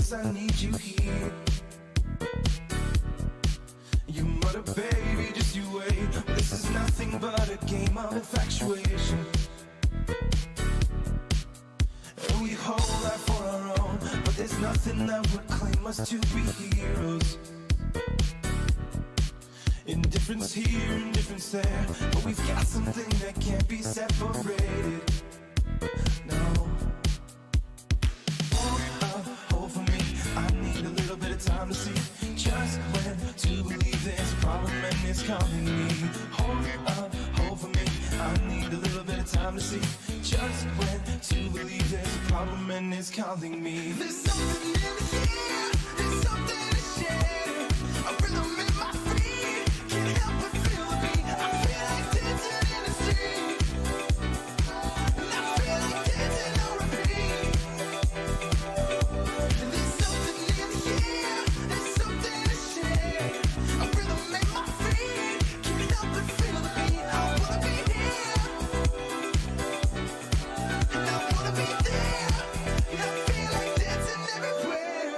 'cause I need you here. You mutter, baby, just you wait. This is nothing but a game of infatuation. And we hold that for our own, but there's nothing that would claim us to be heroes. Indifference here, indifference there, but we've got something that can't be separated. No. Hold for me, I need a little bit of time to see just when to believe there's a problem and it's calling me. Hold for me, I need a little bit of time to see just when to believe there's a problem and it's calling me. There's something in here, there's something to share. A rhythm in my feet, can't help but feel the beat. I feel like dancing in the street, and I feel like dancing on repeat. There's something in here, there's something to share. A rhythm in my feet, can't help but feel the beat. I wanna be here, and I wanna be there, and I feel like dancing everywhere.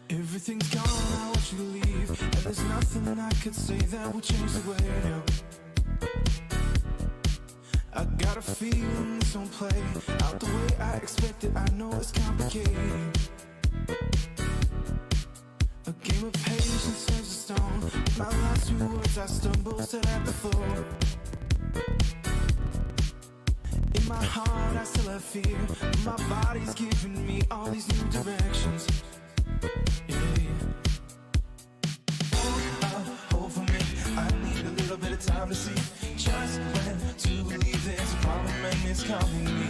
Everything's gone, I want you to leave, and there's nothing I could say that would change the way now. I got a feeling this won't play out the way I expected. I know it's complicated. A game of patience turns to stone. With my last few words I stumble, said at the floor. In my heart I still have fear, but my body's giving me all these new directions. Hold for me, I need a little bit of time to see just when to believe there's a problem and it's calling me.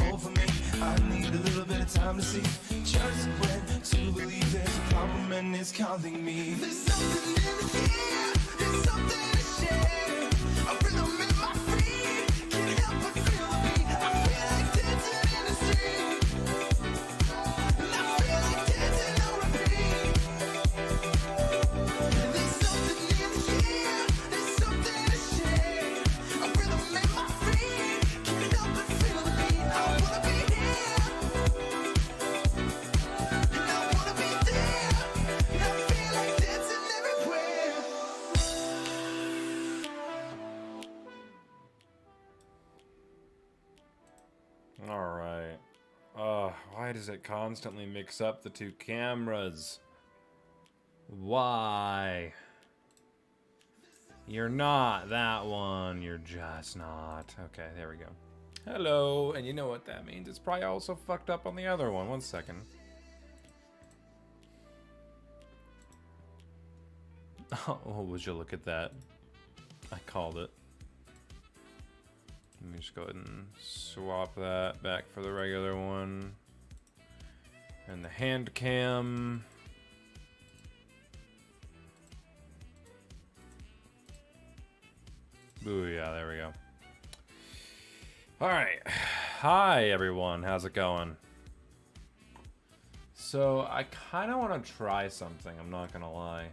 Hold for me, I need a little bit of time to see just when to believe there's a problem and it's calling me. There's something in here, there's something to share. A rhythm in my feet, can't help but feel the beat. I feel like dancing in the street, and I feel like dancing on repeat. There's something in here, there's something to share. A rhythm in my feet, can't help but feel the beat. I wanna be here, and I wanna be there, and I feel like dancing everywhere. All right. Why does it constantly mix up the two cameras? Why? You're not that one. You're just not. Okay, there we go. Hello, and you know what that means. It's probably also fucked up on the other one. 1 second. Oh, would you look at that? I called it. Let me just go ahead and swap that back for the regular one. And the hand cam. Booyah, there we go. Alright. Hi, everyone. How's it going? So, I kind of want to try something, I'm not going to lie.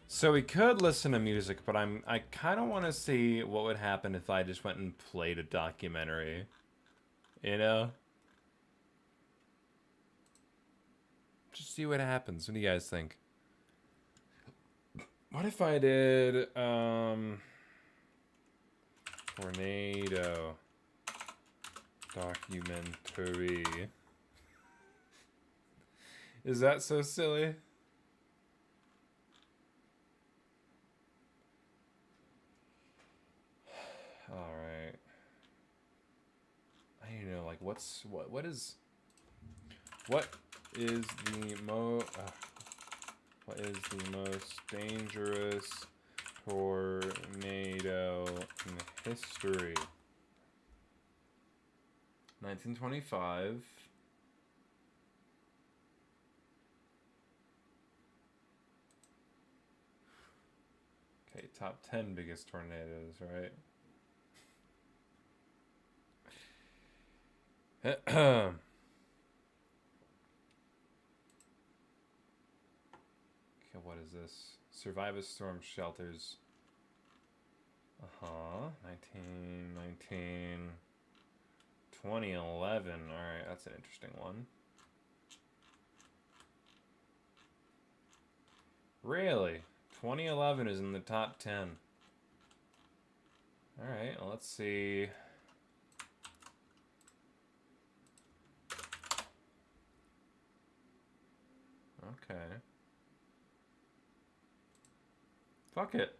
So we could listen to music, but I kind of want to see what would happen if I just went and played a documentary. You know? Just see what happens. What do you guys think? What if I did, tornado documentary? Is that so silly? All right. I need to know, like, what is the most dangerous tornado in history? 1925. Okay, top 10 biggest tornadoes, right? this? Survive a storm shelters. Uh-huh. 1919. 2011. Alright, that's an interesting one. Really? 2011 is in the top 10. Alright, well, let's see. Okay. Fuck it.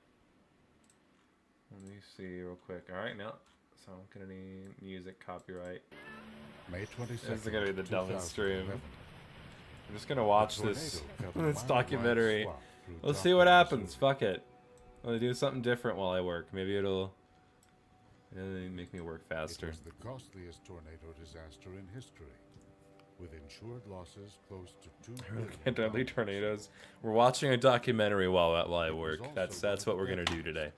Let me see real quick. Alright, no. So I don't get any music copyright. May 22nd. This is gonna be the dumbest stream. 2011. I'm just gonna watch this this documentary. Let's Let's see what happens. Fuck it. I'm gonna do something different while I work. Maybe it'll make me work It faster. was the costliest tornado disaster in history, with insured losses close to $2 billion. Deadly tornadoes. We're watching a documentary while I work. That's what we're gonna do today.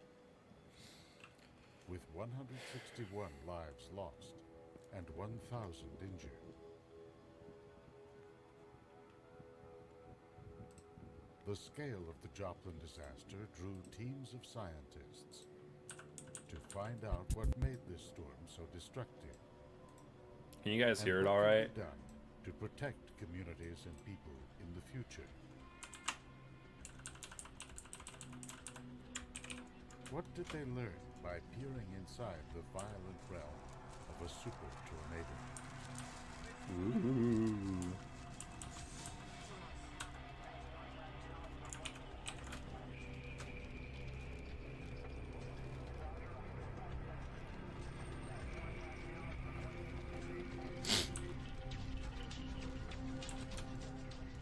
With 161 lives lost and 1,000 injured. The scale of the Joplin disaster drew teams of scientists to find out what made this storm so destructive. Can you guys and hear it what all can right? be done to protect communities and people in the future. What did they learn by peering inside the violent realm of a super tornado? Ooh.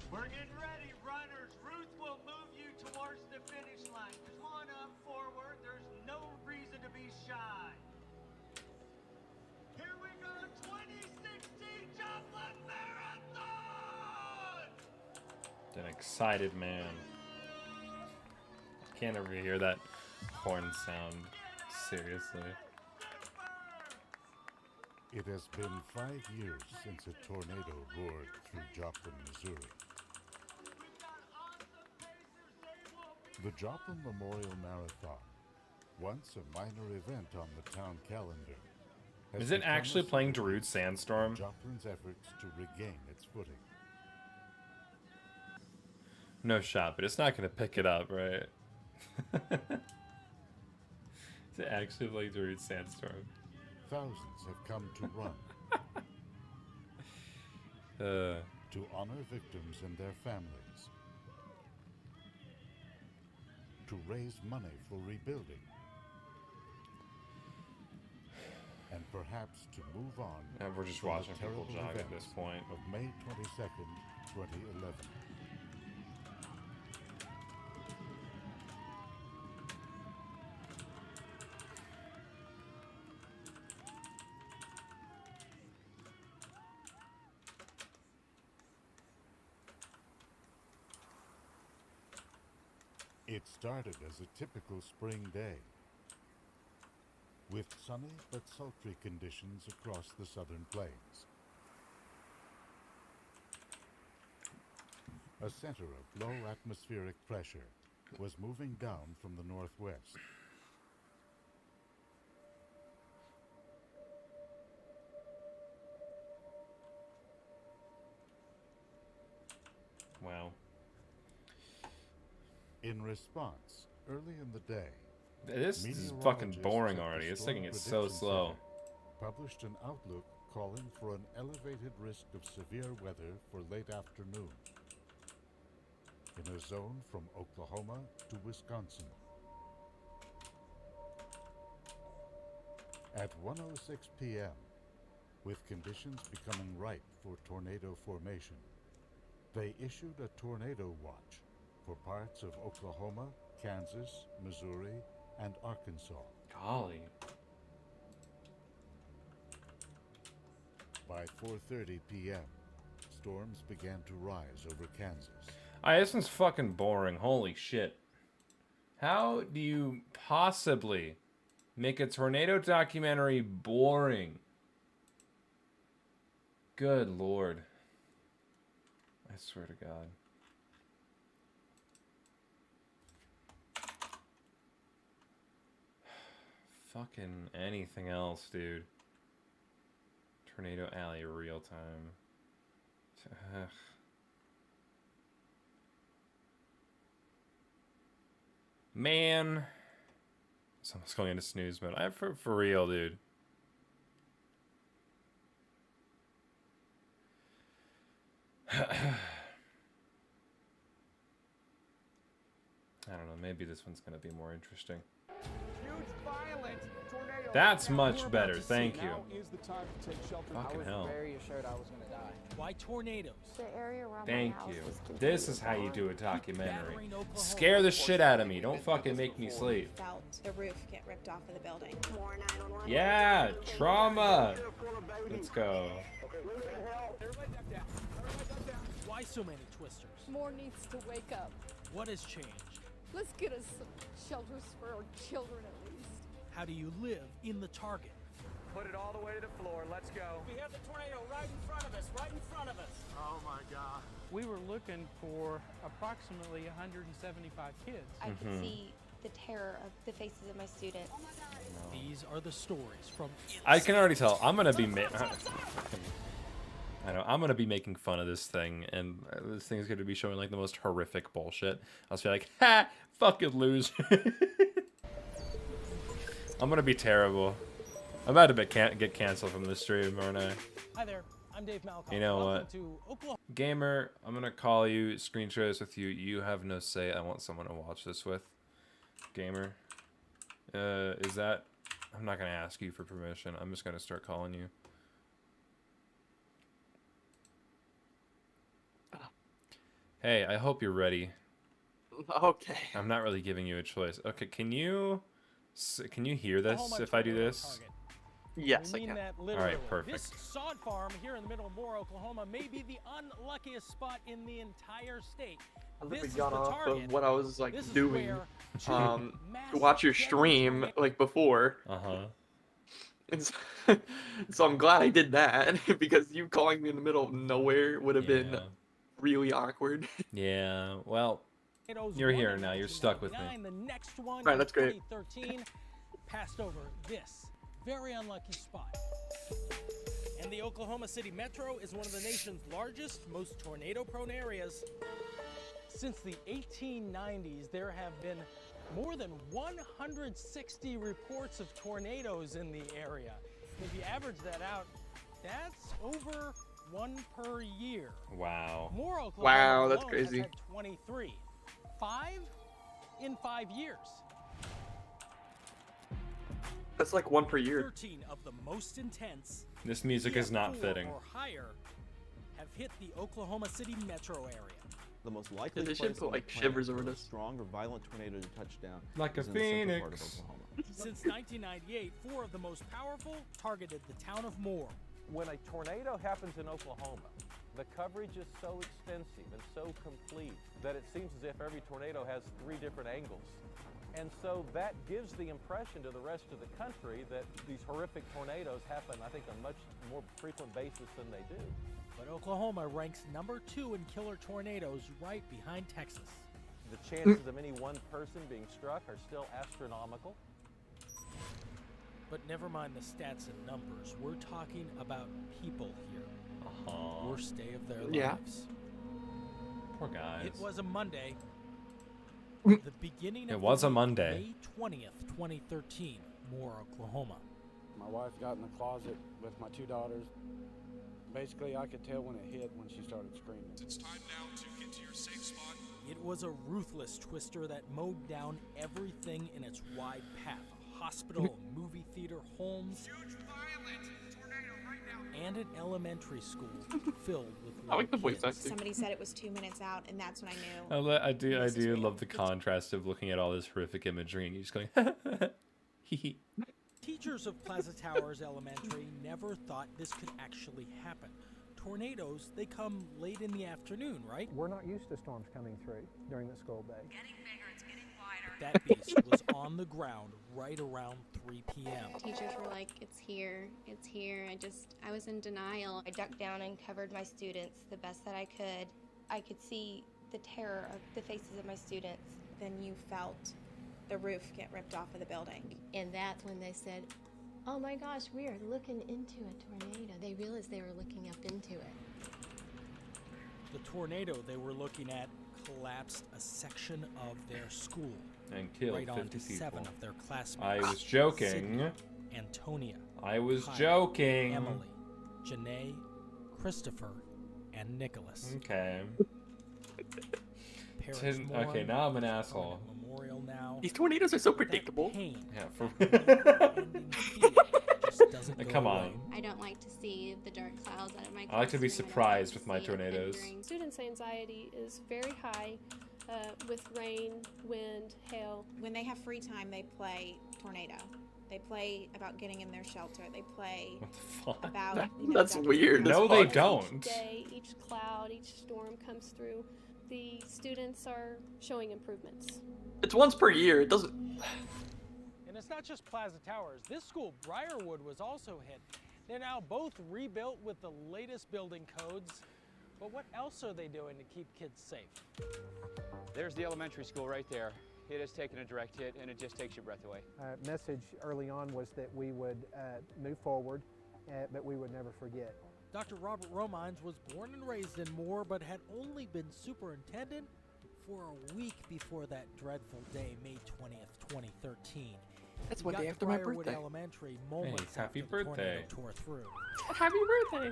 We're getting ready, runners. Ruth will move you towards the finish line. Come on up forward. There's no reason to be shy. Here we go, 2016 Joplin Marathon! An excited man. Can't ever hear that horn sound. Seriously. It has been 5 years since a tornado roared through Joplin, Missouri. The Joplin Memorial Marathon, once a minor event on the town calendar, has Is it become a actually playing symbol Darude of Sandstorm? Joplin's efforts to regain its footing. No shot, but it's not gonna pick it up, right? Is it actually playing Darude Sandstorm? Thousands have come to run to honor victims and their families, to raise money for rebuilding, and perhaps to move on. And we're just from the watching people terrible jog at events this point. of May 22nd, 2011. It started as a typical spring day, with sunny but sultry conditions across the southern plains. A center of low atmospheric pressure was moving down from the northwest. Wow. In response, early in the day, This is fucking boring already. It's taking it so slow. published an outlook calling for an elevated risk of severe weather for late afternoon in a zone from Oklahoma to Wisconsin. At 1:06 p.m., with conditions becoming ripe for tornado formation, they issued a tornado watch for parts of Oklahoma, Kansas, Missouri, and Arkansas. Golly. By 4:30 p.m., storms began to rise over Kansas. This one's fucking boring. Holy shit. How do you possibly make a tornado documentary boring? Good lord. I swear to God. fucking anything else, dude. Tornado Alley real time. Ugh. Man. Someone's going into snooze mode. For real, dude. I don't know, maybe this one's gonna be more interesting. Huge violent tornado. That's much better, thank you. Now is the time to take shelter. Fucking hell. Very assured I was gonna die. Why tornadoes? The area around Thank my house you. was completely This is how you do a documentary. Battering Oklahoma. Scare the shit out of me. Don't fucking make me sleep. Felt the roof get ripped off of the building. More 911. Yeah, trauma. Let's go. Why so many twisters? More needs to wake up. What has changed? Let's get us some shelters for our children at least. How do you live in the target? Put it all the way to the floor. Let's go. We have the tornado right in front of us, right in front of us. Oh my God. We were looking for approximately 175 kids. I could see the terror of the faces of my students. These are the stories from I can already tell. I'm gonna be I know I'm gonna be making fun of this thing, and this thing's gonna be showing like the most horrific bullshit. I'll just be like, "Ha, fucking loser." I'm gonna be terrible. I'm about to get canceled from this stream, aren't I? Hi there, I'm Dave Malcolm. You know Welcome what? to Oklahoma. Gamer, I'm gonna call you, screen share this with you. You have no say. I want someone to watch this with. Gamer, is that? I'm not gonna ask you for permission. I'm just gonna start calling you. Hey, I hope you're ready. Okay. I'm not really giving you a choice. Okay, can you hear this Oklahoma if I do tornado this? target. Yes, We I mean can. that literally. perfect. This sod farm here in the middle of Moore, Oklahoma, may be the unluckiest spot in the entire state. I This literally is got the off target. of what I was like This is doing. where two To massive watch your deadly stream tornadoes- like before. Uh-huh. And so, so I'm glad I did that because you calling me in the middle of nowhere would have been Yeah. really awkward. Yeah, well, tornadoes, You're one here in now, you're stuck with me. 1999, The next one Right, in that's great. 2013 passed over this very unlucky spot. And the Oklahoma City Metro is one of the nation's largest, most tornado-prone areas. Since the 1890s, there have been more than 160 reports of tornadoes in the area. If you average that out, that's over one per year. wow. Moore, Oklahoma Wow, that's alone crazy. has had 23. 5 in 5 years. That's like one per year. 13 of the most intense This music is not EF4 fitting. or higher have hit the Oklahoma City metro area. The most likely they place should put, on the like, planet shivers for over a this. strong or violent tornado to touch down Like a is in the central part of phoenix. Oklahoma. Since 1998, 4 of the most powerful targeted the town of Moore. When a tornado happens in Oklahoma, the coverage is so extensive and so complete that it seems as if every tornado has 3 different angles. And so that gives the impression to the rest of the country that these horrific tornadoes happen, I think, on much more frequent basis than they do. But Oklahoma ranks number 2 in killer tornadoes, right behind Texas. The chances of any one person being struck are still astronomical. But never mind the stats and numbers, we're talking about people here. Uh-huh. Worst day of their Yeah. lives. Poor guys. It was a Monday. The beginning of It the was a week, Monday. May 20th, 2013, Moore, Oklahoma. My wife got in the closet with my 2 daughters. Basically, I could tell when it hit when she started screaming. It's time now to get to your safe spot. It was a ruthless twister that mowed down everything in its wide path. A hospital, a movie theater, homes, Huge violent tornado right now. and an elementary school filled with I like the little voice kids. acting. Somebody said it was 2 minutes out, and that's when I knew. I do This is real. love the contrast of looking at all this horrific imagery and you just going, hee hee. Teachers of Plaza Towers Elementary never thought this could actually happen. Tornadoes, they come late in the afternoon, right? We're not used to storms coming through during the school day. That beast was on the ground right around 3 p.m. Teachers were like, it's here, it's here. I was in denial. I ducked down and covered my students the best that I could. I could see the terror of the faces of my students. Then you felt the roof get ripped off of the building. And that's when they said, oh my gosh, we are looking into a tornado. They realized they were looking up into it. The tornado they were looking at collapsed a section of their school And killed right 50 onto people. 7 of their classmates. I was joking. Sydney, Antonia. I was Kyle, joking. Emily, Janae, Christopher, and Nicholas. Okay. Parents Okay, mourn, now I'm an asshole. memorial now. These tornadoes are so predictable. Pain. Yeah, for just doesn't go come away. on. I don't like to see the dark clouds out of my I like to be classroom. surprised I with don't my like to see it tornadoes. thundering. Students' anxiety is very high with rain, wind, hail. When they have free time, they play tornado. They play about getting in their shelter. They play What the fuck? about. That's weird. No, as they fuck. don't. Each day, each cloud, each storm comes through, the students are showing improvements. It's once per year. It doesn't. And it's not just Plaza Towers. This school, Briarwood, was also hit. They're now both rebuilt with the latest building codes. But what else are they doing to keep kids safe? There's the elementary school right there. It has taken a direct hit, and it just takes your breath away. Message early on was that we would move forward, but we would never forget. Dr. Robert Romines was born and raised in Moore, but had only been superintendent for a week before that dreadful day, May 20th, 2013. That's He one got day to after my Briarwood birthday. Elementary moments Hey, happy after the tornado birthday. tore through. Happy birthday.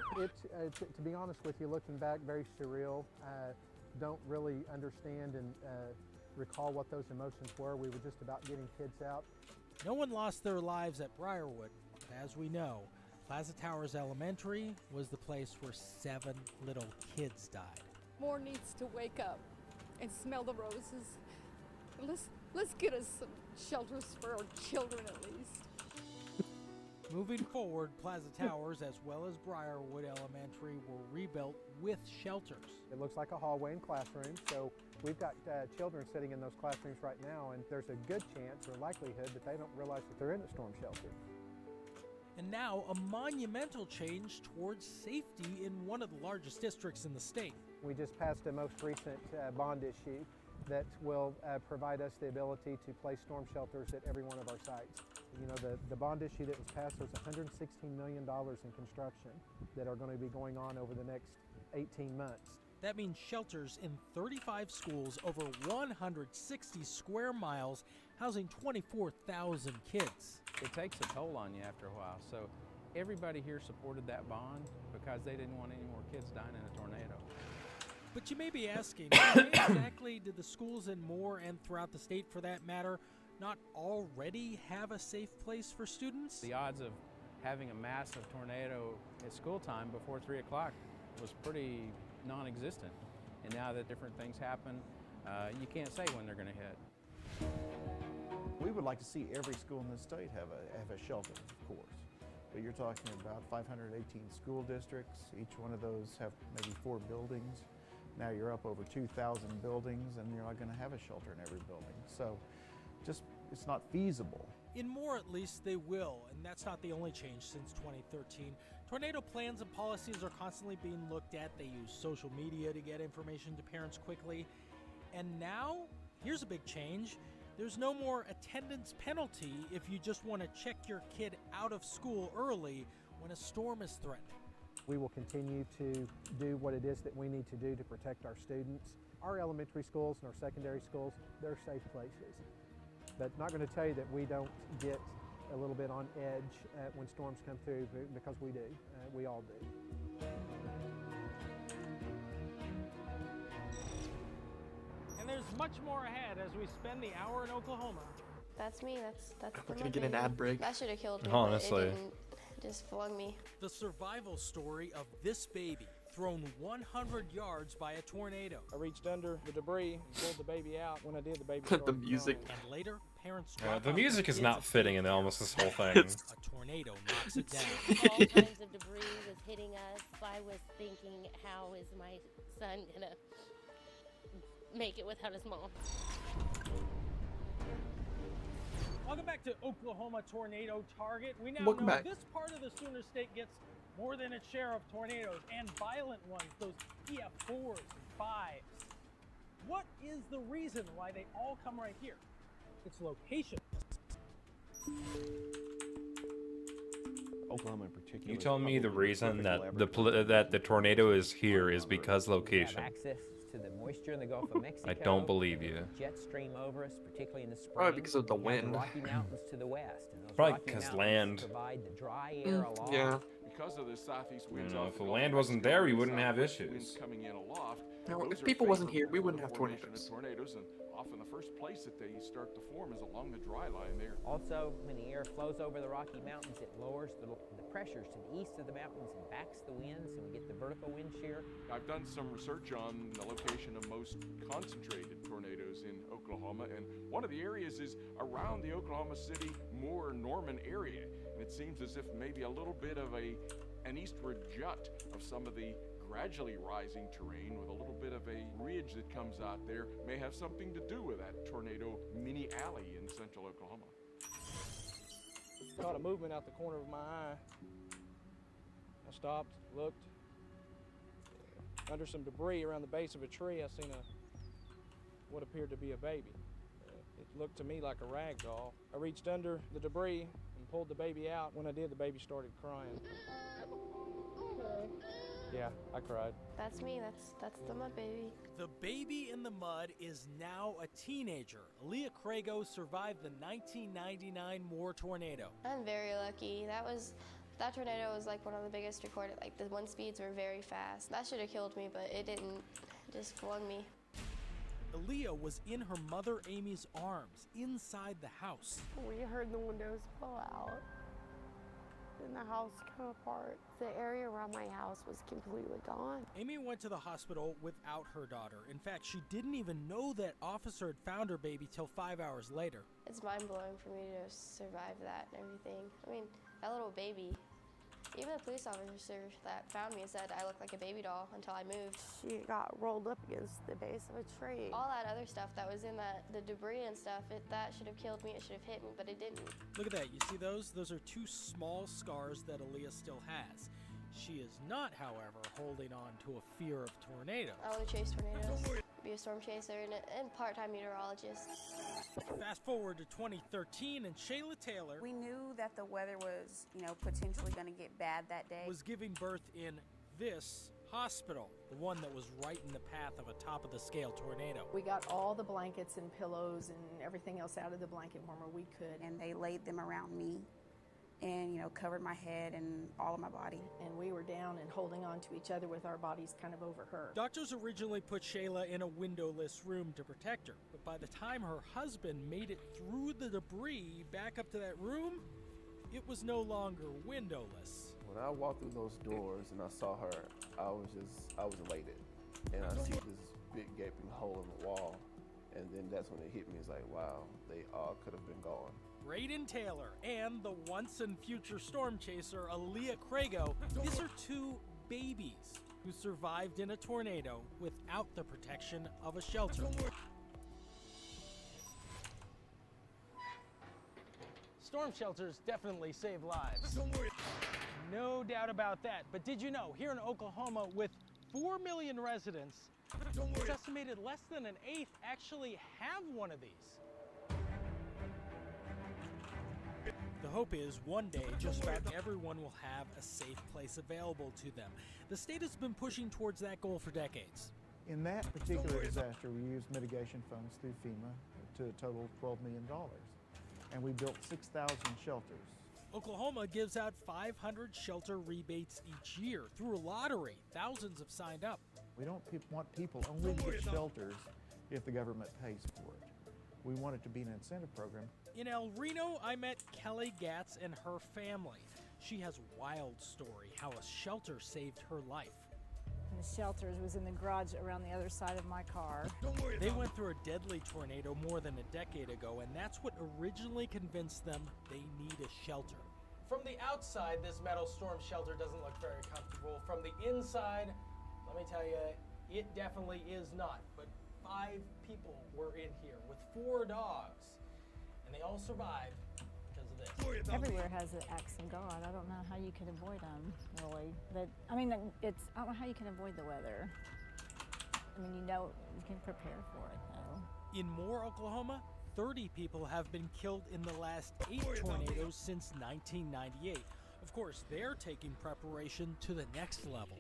To be honest with you, looking back, very surreal. Don't really understand and recall what those emotions were. We were just about getting kids out. No one lost their lives at Briarwood, but as we know, Plaza Towers Elementary was the place where 7 little kids died. Moore needs to wake up and smell the roses. Let's get us some shelters for our children at least. Moving forward, Plaza Towers as well as Briarwood Elementary were rebuilt with shelters. It looks like a hallway and classroom, so we've got children sitting in those classrooms right now, and there's a good chance or likelihood that they don't realize that they're in a storm shelter. And now a monumental change towards safety in one of the largest districts in the state. We just passed a most recent bond issue that will provide us the ability to place storm shelters at every one of our sites. You know, the bond issue that was passed, there's $116 million in construction that are going to be going on over the next 18 months. That means shelters in 35 schools over 160 square miles, housing 24,000 kids. It takes a toll on you after a while, so everybody here supported that bond because they didn't want any more kids dying in a tornado. But you may be asking, why exactly did the schools in Moore and throughout the state for that matter not already have a safe place for students? The odds of having a massive tornado at school time before 3 o'clock was pretty non-existent. And now that different things happen, you can't say when they're going to hit. We would like to see every school in the state have a shelter, of course. But you're talking about 518 school districts. Each one of those have maybe 4 buildings. Now you're up over 2,000 buildings, and you're not going to have a shelter in every building. So just, it's not feasible. In Moore, at least, they will, and that's not the only change since 2013. Tornado plans and policies are constantly being looked at. They use social media to get information to parents quickly. And now, here's a big change. There's no more attendance penalty if you just want to check your kid out of school early when a storm is threatening. We will continue to do what it is that we need to do to protect our students. Our elementary schools and our secondary schools, they're safe places. But not going to tell you that we don't get a little bit on edge when storms come through, because we do. We all do. And there's much more ahead as we spend the hour in Oklahoma. That's me. That's We're gonna get an ad break. That should have killed me. Honestly. But it didn't. Just flung me. The survival story of this baby thrown 100 yards by a tornado. I reached under the debris, pulled the baby out. When I did, the baby The started music. crying. And later, parents The drop off music their is kids not at fitting in daycare. almost this whole thing. A tornado knocks it down. All kinds of debris was hitting us. I was thinking, how is my son gonna make it without his mom? Welcome back to Oklahoma Tornado Target. We now Welcome know back. this part of the Sooner State gets more than its share of tornadoes, and violent ones, those EF4s and 5s. What is the reason why they all come right here? its location. Oklahoma in particular. You is telling me the probably reason perfect that that the tornado is here is because location? We have access to the moisture in the Gulf of Mexico. I don't believe you. Jet stream over us, particularly in the spring. Probably because of the We have wind. The Rocky Mountains to the west. And those Probably Rocky because Mountains land. provide the dry air aloft. Yeah. Because of the southeast winds You know, off if the the Gulf land of wasn't Mexico there, we and wouldn't have southwest issues. winds coming in aloft, No, those if are people wasn't here, favorable we for wouldn't the have formation tornadoes. of tornadoes, and often the first place that they start to form is along the dry line there. Also, when the air flows over the Rocky Mountains, it lowers the pressures to the east of the mountains and backs the winds, and we get the vertical wind shear. I've done some research on the location of most concentrated tornadoes in Oklahoma, and one of the areas is around the Oklahoma City, Moore, Norman area. And it seems as if maybe a little bit of an eastward jut of some of the gradually rising terrain with a little bit of a ridge that comes out there may have something to do with that tornado mini alley in central Oklahoma. Caught a movement out the corner of my eye. I stopped, looked. Under some debris around the base of a tree, I seen what appeared to be a baby. It looked to me like a rag doll. I reached under the debris and pulled the baby out. When I did, the baby started crying. Yeah, I cried. That's me. That's the mud baby. The baby in the mud is now a teenager. Aaliyah Crago survived the 1999 Moore tornado. I'm very lucky. That tornado was like one of the biggest recorded. Like the wind speeds were very fast. That should have killed me, but it didn't. It just flung me. Aaliyah was in her mother Amy's arms inside the house. We heard the windows fall out and the house come apart. The area around my house was completely gone. Amy went to the hospital without her daughter. In fact, she didn't even know that officer had found her baby till 5 hours later. It's mind-blowing for me to survive that and everything. I mean, that little baby, even the police officer that found me said I looked like a baby doll until I moved. She got rolled up against the base of a tree. All that other stuff that was in the debris and stuff, that should have killed me, it should have hit me, but it didn't. Look at that, you see those? Those are two small scars that Aaliyah still has. She is not, however, holding on to a fear of tornadoes. I want to chase tornadoes, be a storm chaser, and part-time meteorologist. Fast forward to 2013, and Shayla Taylor We knew that the weather was, potentially going to get bad that day. was giving birth in this hospital, the one that was right in the path of a top-of-the-scale tornado. We got all the blankets and pillows and everything else out of the blanket warmer we could. And they laid them around me and, covered my head and all of my body. And we were down and holding on to each other with our bodies kind of over her. Doctors originally put Shayla in a windowless room to protect her, but by the time her husband made it through the debris back up to that room, it was no longer windowless. When I walked through those doors and I saw her, I was elated. And I see this big gaping hole in the wall. And then that's when it hit me. It's like, wow, they all could have been gone. Braden Taylor and the once and future storm chaser Aaliyah Crago, these are two babies who survived in a tornado without the protection of a shelter. Storm shelters definitely save lives. No doubt about that. But did you know, here in Oklahoma, with 4 million residents, it's estimated less than an eighth actually have one of these. The hope is one day just about everyone will have a safe place available to them. The state has been pushing towards that goal for decades. In that particular disaster, we used mitigation funds through FEMA to a total of $12 million. And we built 6,000 shelters. Oklahoma gives out 500 shelter rebates each year. Through a lottery, thousands have signed up. We don't want people only to get shelters if the government pays for it. We want it to be an incentive program. In El Reno, I met Kelly Gatz and her family. She has a wild story how a shelter saved her life. And the shelter was in the garage around the other side of my car. They went through a deadly tornado more than a decade ago, and that's what originally convinced them they need a shelter. From the outside, this metal storm shelter doesn't look very comfortable. From the inside, let me tell you, it definitely is not. But 5 people were in here with 4 dogs, and they all survived because of this. Everywhere has an axe of God. I don't know how you can avoid them, really. But I mean, I don't know how you can avoid the weather. I mean, you can prepare for it, though. In Moore, Oklahoma, 30 people have been killed in the last 8 tornadoes since 1998. Of course, they're taking preparation to the next level.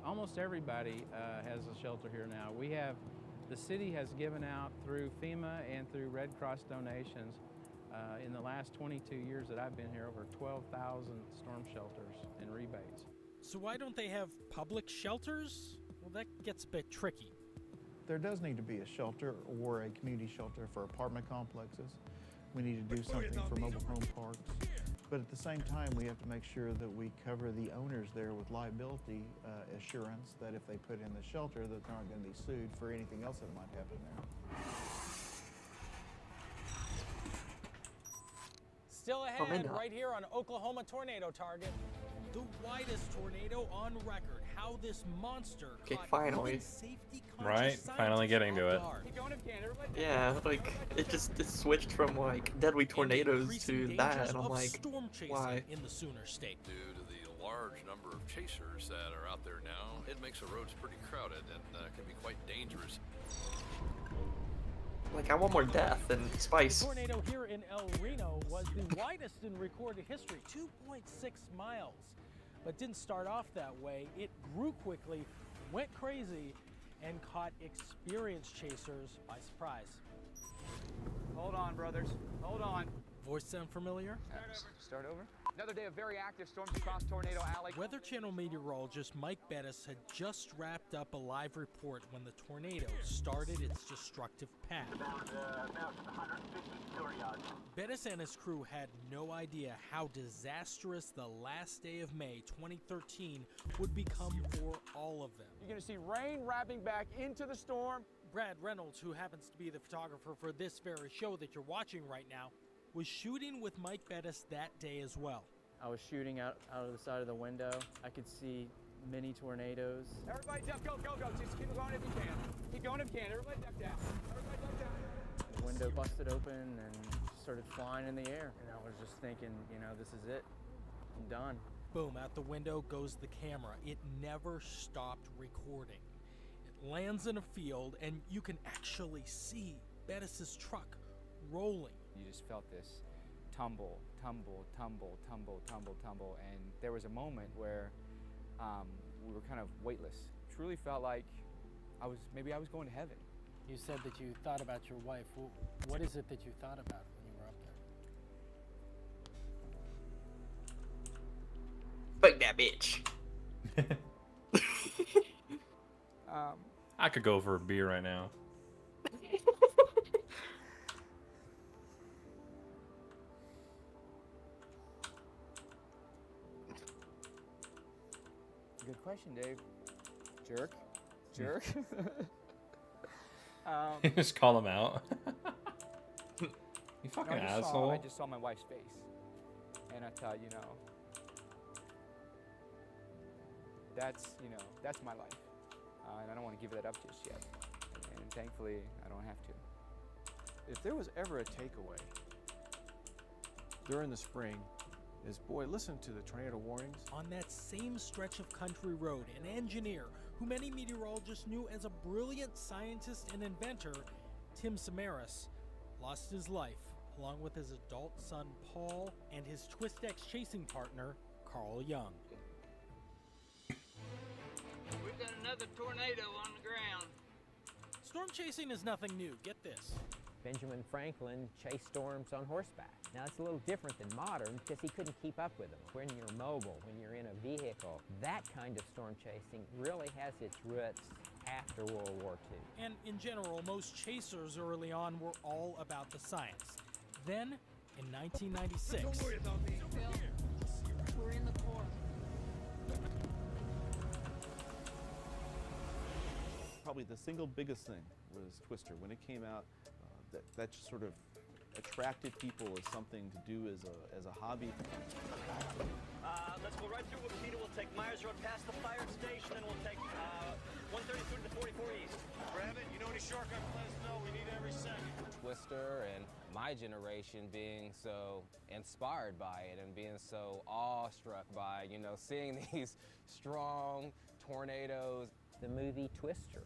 Almost everybody has a shelter here now. The city has given out through FEMA and through Red Cross donations in the last 22 years that I've been here, over 12,000 storm shelters and rebates. So why don't they have public shelters? Well, that gets a bit tricky. There does need to be a shelter or a community shelter for apartment complexes. We need to do something for mobile home parks. But at the same time, we have to make sure that we cover the owners there with liability assurance that if they put in the shelter, that they're not going to be sued for anything else that might happen there. Still ahead, right here on Oklahoma Tornado Target. The widest tornado on record. How this monster finally. Right? Finally getting to it. Yeah, like it switched from like deadly tornadoes to that, and I'm like, why? In the Sooner State. Due to the large number of chasers that are out there now, it makes the roads pretty crowded and can be quite dangerous. Like I want more death and spice. The tornado here in El Reno was the widest in recorded history, 2.6 miles. But didn't start off that way. It grew quickly, went crazy, and caught experienced chasers by surprise. Hold on, brothers. Hold on. Voice sound familiar? Start over. Another day of very active storms across Tornado Alley. Weather Channel meteorologist Mike Bettis had just wrapped up a live report when the tornado started its destructive path. Bettis and his crew had no idea how disastrous the last day of May 2013 would become for all of them. You're going to see rain wrapping back into the storm. Brad Reynolds, who happens to be the photographer for this very show that you're watching right now, was shooting with Mike Bettis that day as well. I was shooting out of the side of the window. I could see many tornadoes. Everybody duck, go. Just keep going if you can. Keep going if you can. Everybody duck down. Everybody duck down. The window busted open and started flying in the air. And I was just thinking, this is it. I'm done. Boom, out the window goes the camera. It never stopped recording. It lands in a field and you can actually see Bettis's truck rolling. You just felt this tumble, and there was a moment where we were kind of weightless. Truly felt like maybe I was going to heaven. You said that you thought about your wife. What is it that you thought about when you were up there? Fuck that bitch. I could go for a beer right now. Good question, Dave. Jerk. Just call him out. You fucking asshole. I just saw my wife's face, and I thought, that's my life, and I don't want to give that up just yet. And thankfully, I don't have to. If there was ever a takeaway during the spring, is, boy, listen to the tornado warnings. On that same stretch of country road, an engineer who many meteorologists knew as a brilliant scientist and inventor, Tim Samaras, lost his life along with his adult son Paul and his Twist-X chasing partner Carl Young. We've got another tornado on the ground. Storm chasing is nothing new, get this. Benjamin Franklin chased storms on horseback. Now it's a little different than modern because he couldn't keep up with them. When you're mobile, when you're in a vehicle, that kind of storm chasing really has its roots after World War II. And in general, most chasers early on were all about the science. Then, in 1996... Don't worry about me. We're in the car. Probably the single biggest thing was Twister. When it came out, that just sort of attracted people as something to do as a hobby. Let's go right through Waukeeta. We'll take Myers Road past the fire station, and we'll take 133 to the 44 East. Grab it. You know any shortcut, let us know. We need every second. Twister and my generation being so inspired by it and being so awestruck by, seeing these strong tornadoes. The movie Twister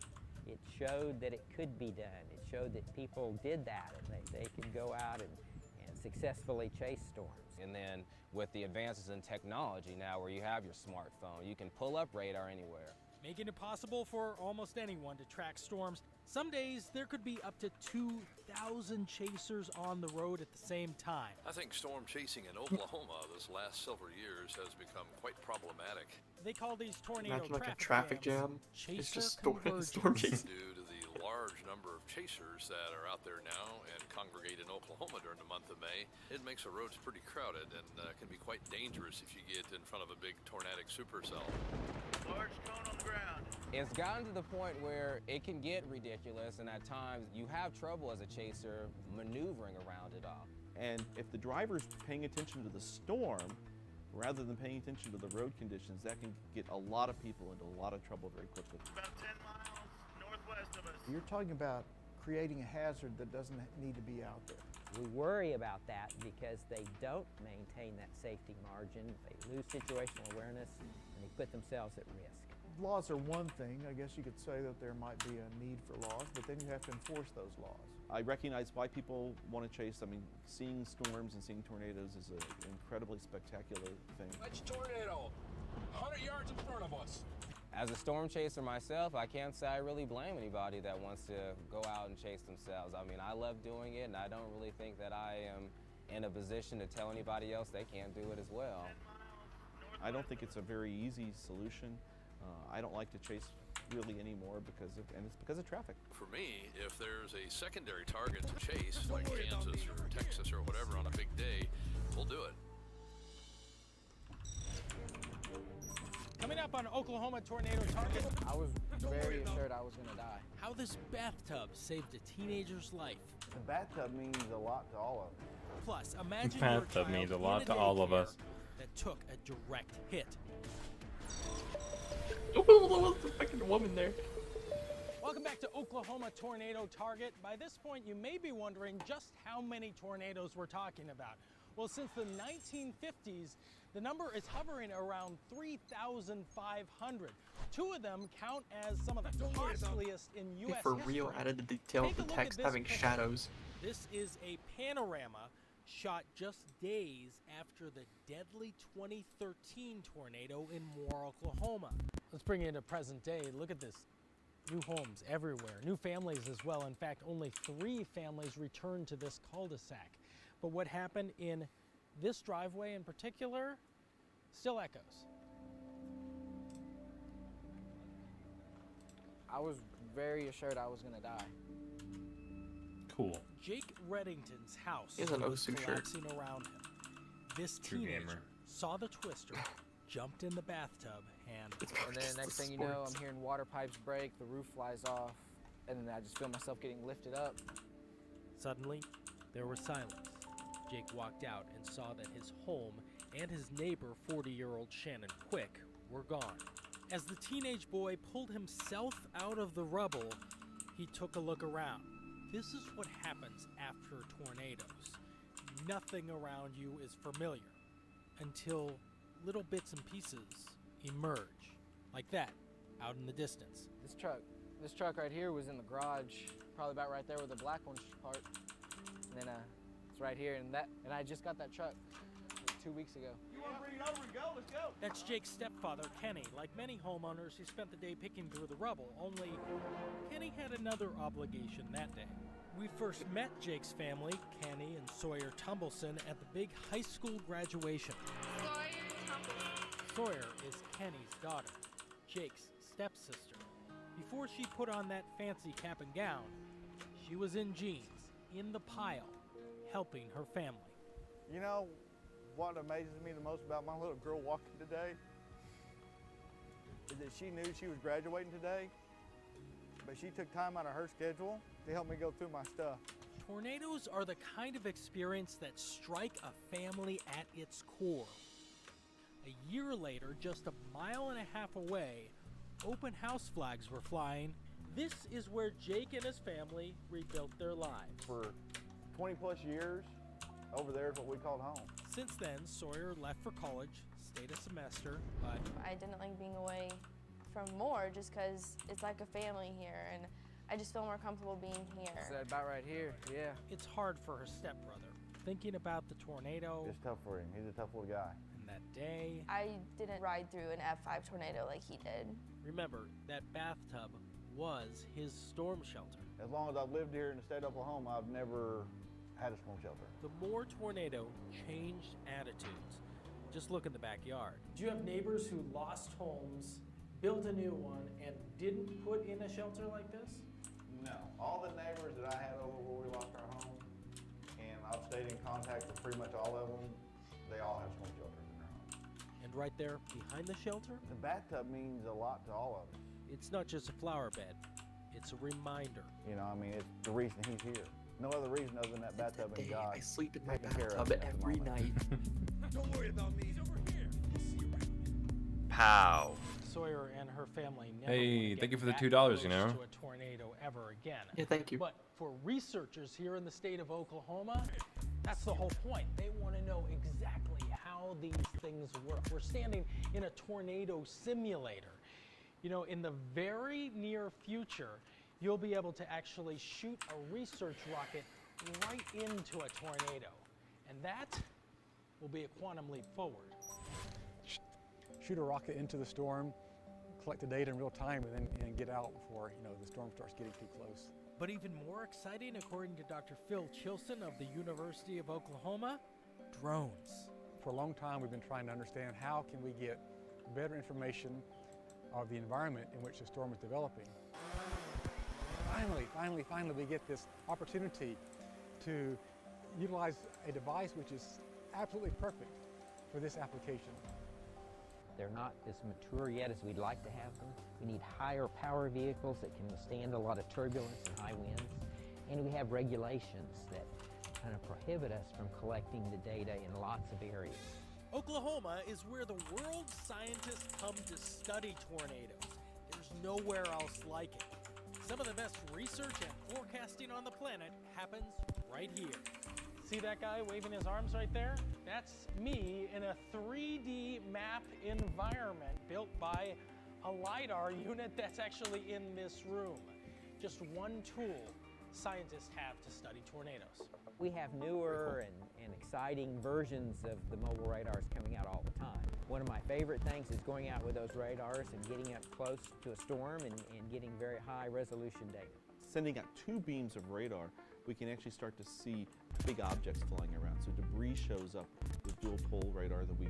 It showed that it could be done. It showed that people did that, and they could go out and successfully chase storms. And then with the advances in technology now where you have your smartphone, you can pull up radar anywhere. Making it possible for almost anyone to track storms. Some days there could be up to 2,000 chasers on the road at the same time. I think storm chasing in Oklahoma this last several years has become quite problematic. They call these tornado Imagine like a traffic jam. It's just storm chasing. Due to the large number of chasers that are out there now and congregate in Oklahoma during the month of May, it makes the roads pretty crowded and can be quite dangerous if you get in front of a big tornadic supercell. Large cone on the ground. It's gotten to the point where it can get ridiculous, and at times you have trouble as a chaser maneuvering around it all. And if the driver's paying attention to the storm, rather than paying attention to the road conditions, that can get a lot of people into a lot of trouble very quickly. About 10 miles northwest of us. You're talking about creating a hazard that doesn't need to be out there. We worry about that because they don't maintain that safety margin. They lose situational awareness and they put themselves at risk. Laws are one thing. I guess you could say that there might be a need for laws, but then you have to enforce those laws. I recognize why people want to chase. I mean, seeing storms and seeing tornadoes is an incredibly spectacular thing. Let's tornado, 100 yards in front of us. As a storm chaser myself, I can't say I really blame anybody that wants to go out and chase themselves. I mean, I love doing it, and I don't really think that I am in a position to tell anybody else they can't do it as well. I don't think it's a very easy solution. I don't like to chase really anymore and it's because of traffic. For me, if there's a secondary target to chase, like Kansas or Texas or whatever on a big day, we'll do it. Coming up on Oklahoma Tornado Target. I was very assured I was gonna die. How this bathtub saved a teenager's life. The bathtub means a lot to all of us. Plus, imagine The your bathtub child means a in lot to all of daycare us. that took a direct hit. Oh, the fucking woman there. Welcome back to Oklahoma Tornado Target. By this point, you may be wondering just how many tornadoes we're talking about. Well, since the 1950s, the number is hovering around 3,500. Two of them count as some of the costliest in U.S. For history. real, added the detail of Take the a look at text this having picture. shadows. This is a panorama shot just days after the deadly 2013 tornado in Moore, Oklahoma. Let's bring it into present day. Look at this. New homes everywhere, new families as well. In fact, only 3 families returned to this cul-de-sac. But what happened in this driveway in particular still echoes. I was very assured I was gonna die. Cool. Jake Reddington's house He has an was Osu shirt. collapsing around him. This True teenager gamer. saw the twister, jumped in the bathtub, and And then next thing you know, I'm hearing water pipes break, the roof flies off, and then I just feel myself getting lifted up. suddenly there was silence. Jake walked out and saw that his home and his neighbor, 40-year-old Shannon Quick, were gone. As the teenage boy pulled himself out of the rubble, he took a look around. This is what happens after tornadoes. Nothing around you is familiar until little bits and pieces emerge, like that, out in the distance. This truck right here was in the garage, probably about right there where the black one's parked. And then it's right here, and I just got that truck 2 weeks ago. You want to bring it over and go? Let's go. That's Jake's stepfather, Kenny. Like many homeowners, he spent the day picking through the rubble, only Kenny had another obligation that day. We first met Jake's family, Kenny and Sawyer Tumbleson, at the big high school graduation. Sawyer is Kenny's daughter, Jake's stepsister. Before she put on that fancy cap and gown, she was in jeans, in the pile, helping her family. You know what amazes me the most about my little girl walking today is that she knew she was graduating today, but she took time out of her schedule to help me go through my stuff. Tornadoes are the kind of experience that strike a family at its core. A year later, just a mile and a half away, open house flags were flying. This is where Jake and his family rebuilt their lives. For 20 plus years, over there is what we called home. Since then, Sawyer left for college, stayed a semester, but I didn't like being away from from more just because it's like a family here, and I just feel more comfortable being here. Is that about right here? Yeah. It's hard for her stepbrother. Thinking about the tornado. It's tough for him. He's a tough little guy. And that day. I didn't ride through an F5 tornado like he did. Remember, that bathtub was his storm shelter. As long as I've lived here in the state of Oklahoma, I've never had a storm shelter. The Moore tornado changed attitudes. Just look in the backyard. Do you have neighbors who lost homes, built a new one, and didn't put in a shelter like this? No. All the neighbors that I had over where we lost our home, and I've stayed in contact with pretty much all of them, they all have storm shelters in their home. And right there behind the shelter? The bathtub means a lot to all of us. It's not just a flower bed. It's a reminder. You know, I mean, it's the reason he's here. No other reason other than that bathtub and God. I sleep in my taking care of bathtub us at the every moment. night. Don't worry about me. He's over here. We'll see you around. Pow. Sawyer and her family never Hey, want to thank you get for the that $2, close you know. to a tornado ever again. Yeah, thank you. But for researchers here in the state of Oklahoma, that's the whole point. They want to know exactly how these things work. We're standing in a tornado simulator. You know, in the very near future, you'll be able to actually shoot a research rocket right into a tornado. And that will be a quantum leap forward. Shoot a rocket into the storm, collect the data in real time, and then get out before the storm starts getting too close. But even more exciting, according to Dr. Phil Chilson of the University of Oklahoma, drones. For a long time, we've been trying to understand how can we get better information of the environment in which the storm is developing. Finally, we get this opportunity to utilize a device which is absolutely perfect for this application. They're not as mature yet as we'd like to have them. We need higher power vehicles that can withstand a lot of turbulence and high winds. And we have regulations that kind of prohibit us from collecting the data in lots of areas. Oklahoma is where the world's scientists come to study tornadoes. There's nowhere else like it. Some of the best research and forecasting on the planet happens right here. See that guy waving his arms right there? That's me in a 3D map environment built by a LiDAR unit that's actually in this room. Just one tool scientists have to study tornadoes. We have newer and exciting versions of the mobile radars coming out all the time. One of my favorite things is going out with those radars and getting up close to a storm and getting very high resolution data. Sending out 2 beams of radar, we can actually start to see big objects flying around. So debris shows up with dual pole radar that we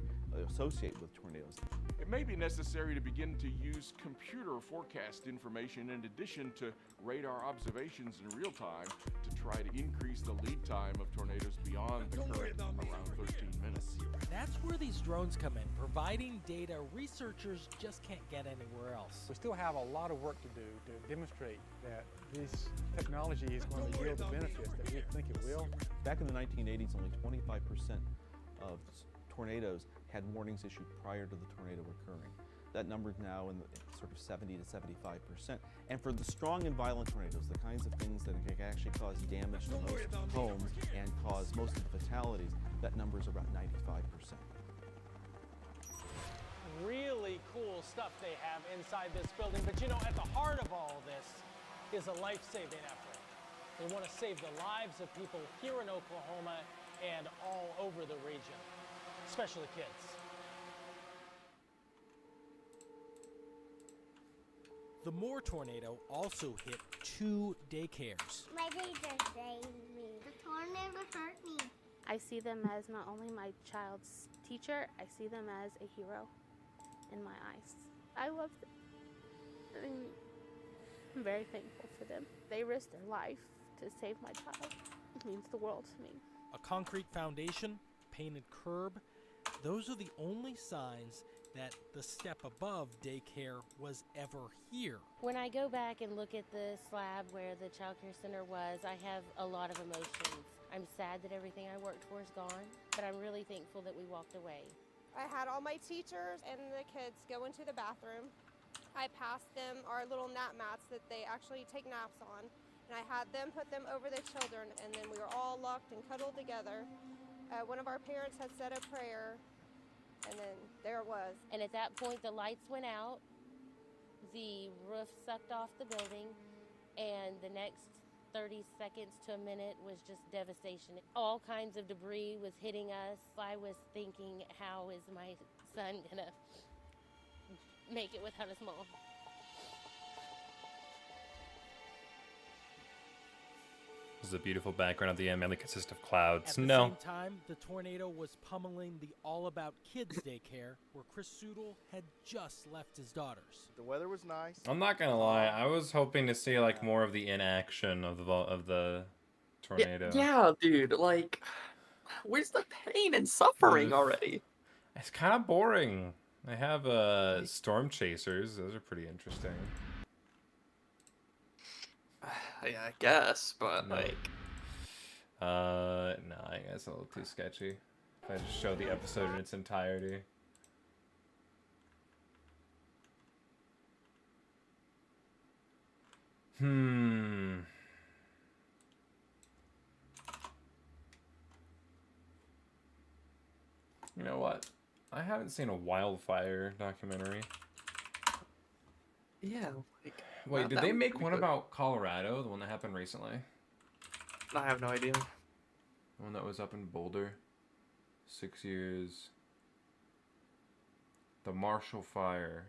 associate with tornadoes. It may be necessary to begin to use computer forecast information in addition to radar observations in real time to try to increase the lead time of tornadoes beyond the current around 13 minutes. That's where these drones come in, providing data researchers just can't get anywhere else. We still have a lot of work to do to demonstrate that this technology is going to yield the benefits that we think it will. Back in the 1980s, only 25% of tornadoes had warnings issued prior to the tornado occurring. That number's now in the sort of 70 to 75%. And for the strong and violent tornadoes, the kinds of things that can actually cause damage to most homes and cause most of the fatalities, that number is about 95%. Really cool stuff they have inside this building, but you know, at the heart of all this is a life-saving effort. They want to save the lives of people here in Oklahoma and all over the region, especially kids. The Moore tornado also hit 2 daycares. My teacher saved me. The tornado hurt me. I see them as not only my child's teacher, I see them as a hero in my eyes. I love them. I'm very thankful for them. They risked their life to save my child. It means the world to me. A concrete foundation, painted curb, those are the only signs that the step above daycare was ever here. When I go back and look at the slab where the child care center was, I have a lot of emotions. I'm sad that everything I worked for is gone, but I'm really thankful that we walked away. I had all my teachers and the kids go into the bathroom. I passed them our little nap mats that they actually take naps on, and I had them put them over the children, and then we were all locked and cuddled together. One of our parents had said a prayer, and then there it was. And at that point, the lights went out, the roof sucked off the building, and the next 30 seconds to a minute was just devastation. All kinds of debris was hitting us. I was thinking, how is my son gonna make it without his mom? This is a beautiful background at the end, mainly consists of clouds. At the No. same time, the tornado was pummeling the All About Kids daycare, where Chris Soodle had just left his daughters. The weather was nice. I'm not gonna lie. I was hoping to see like more of the inaction of the tornado. Yeah, dude. Like, where's the pain and suffering already? It's kind of boring. I have storm chasers. Those are pretty interesting. Yeah, I guess, but No. like, No, I guess it's a little too sketchy. If I just show the episode in its entirety. You know what? I haven't seen a wildfire documentary. yeah. Like, Wait, did that they would make be one good. about Colorado? The one that happened recently? I have no idea. The one that was up in Boulder. 6 years. The Marshall Fire.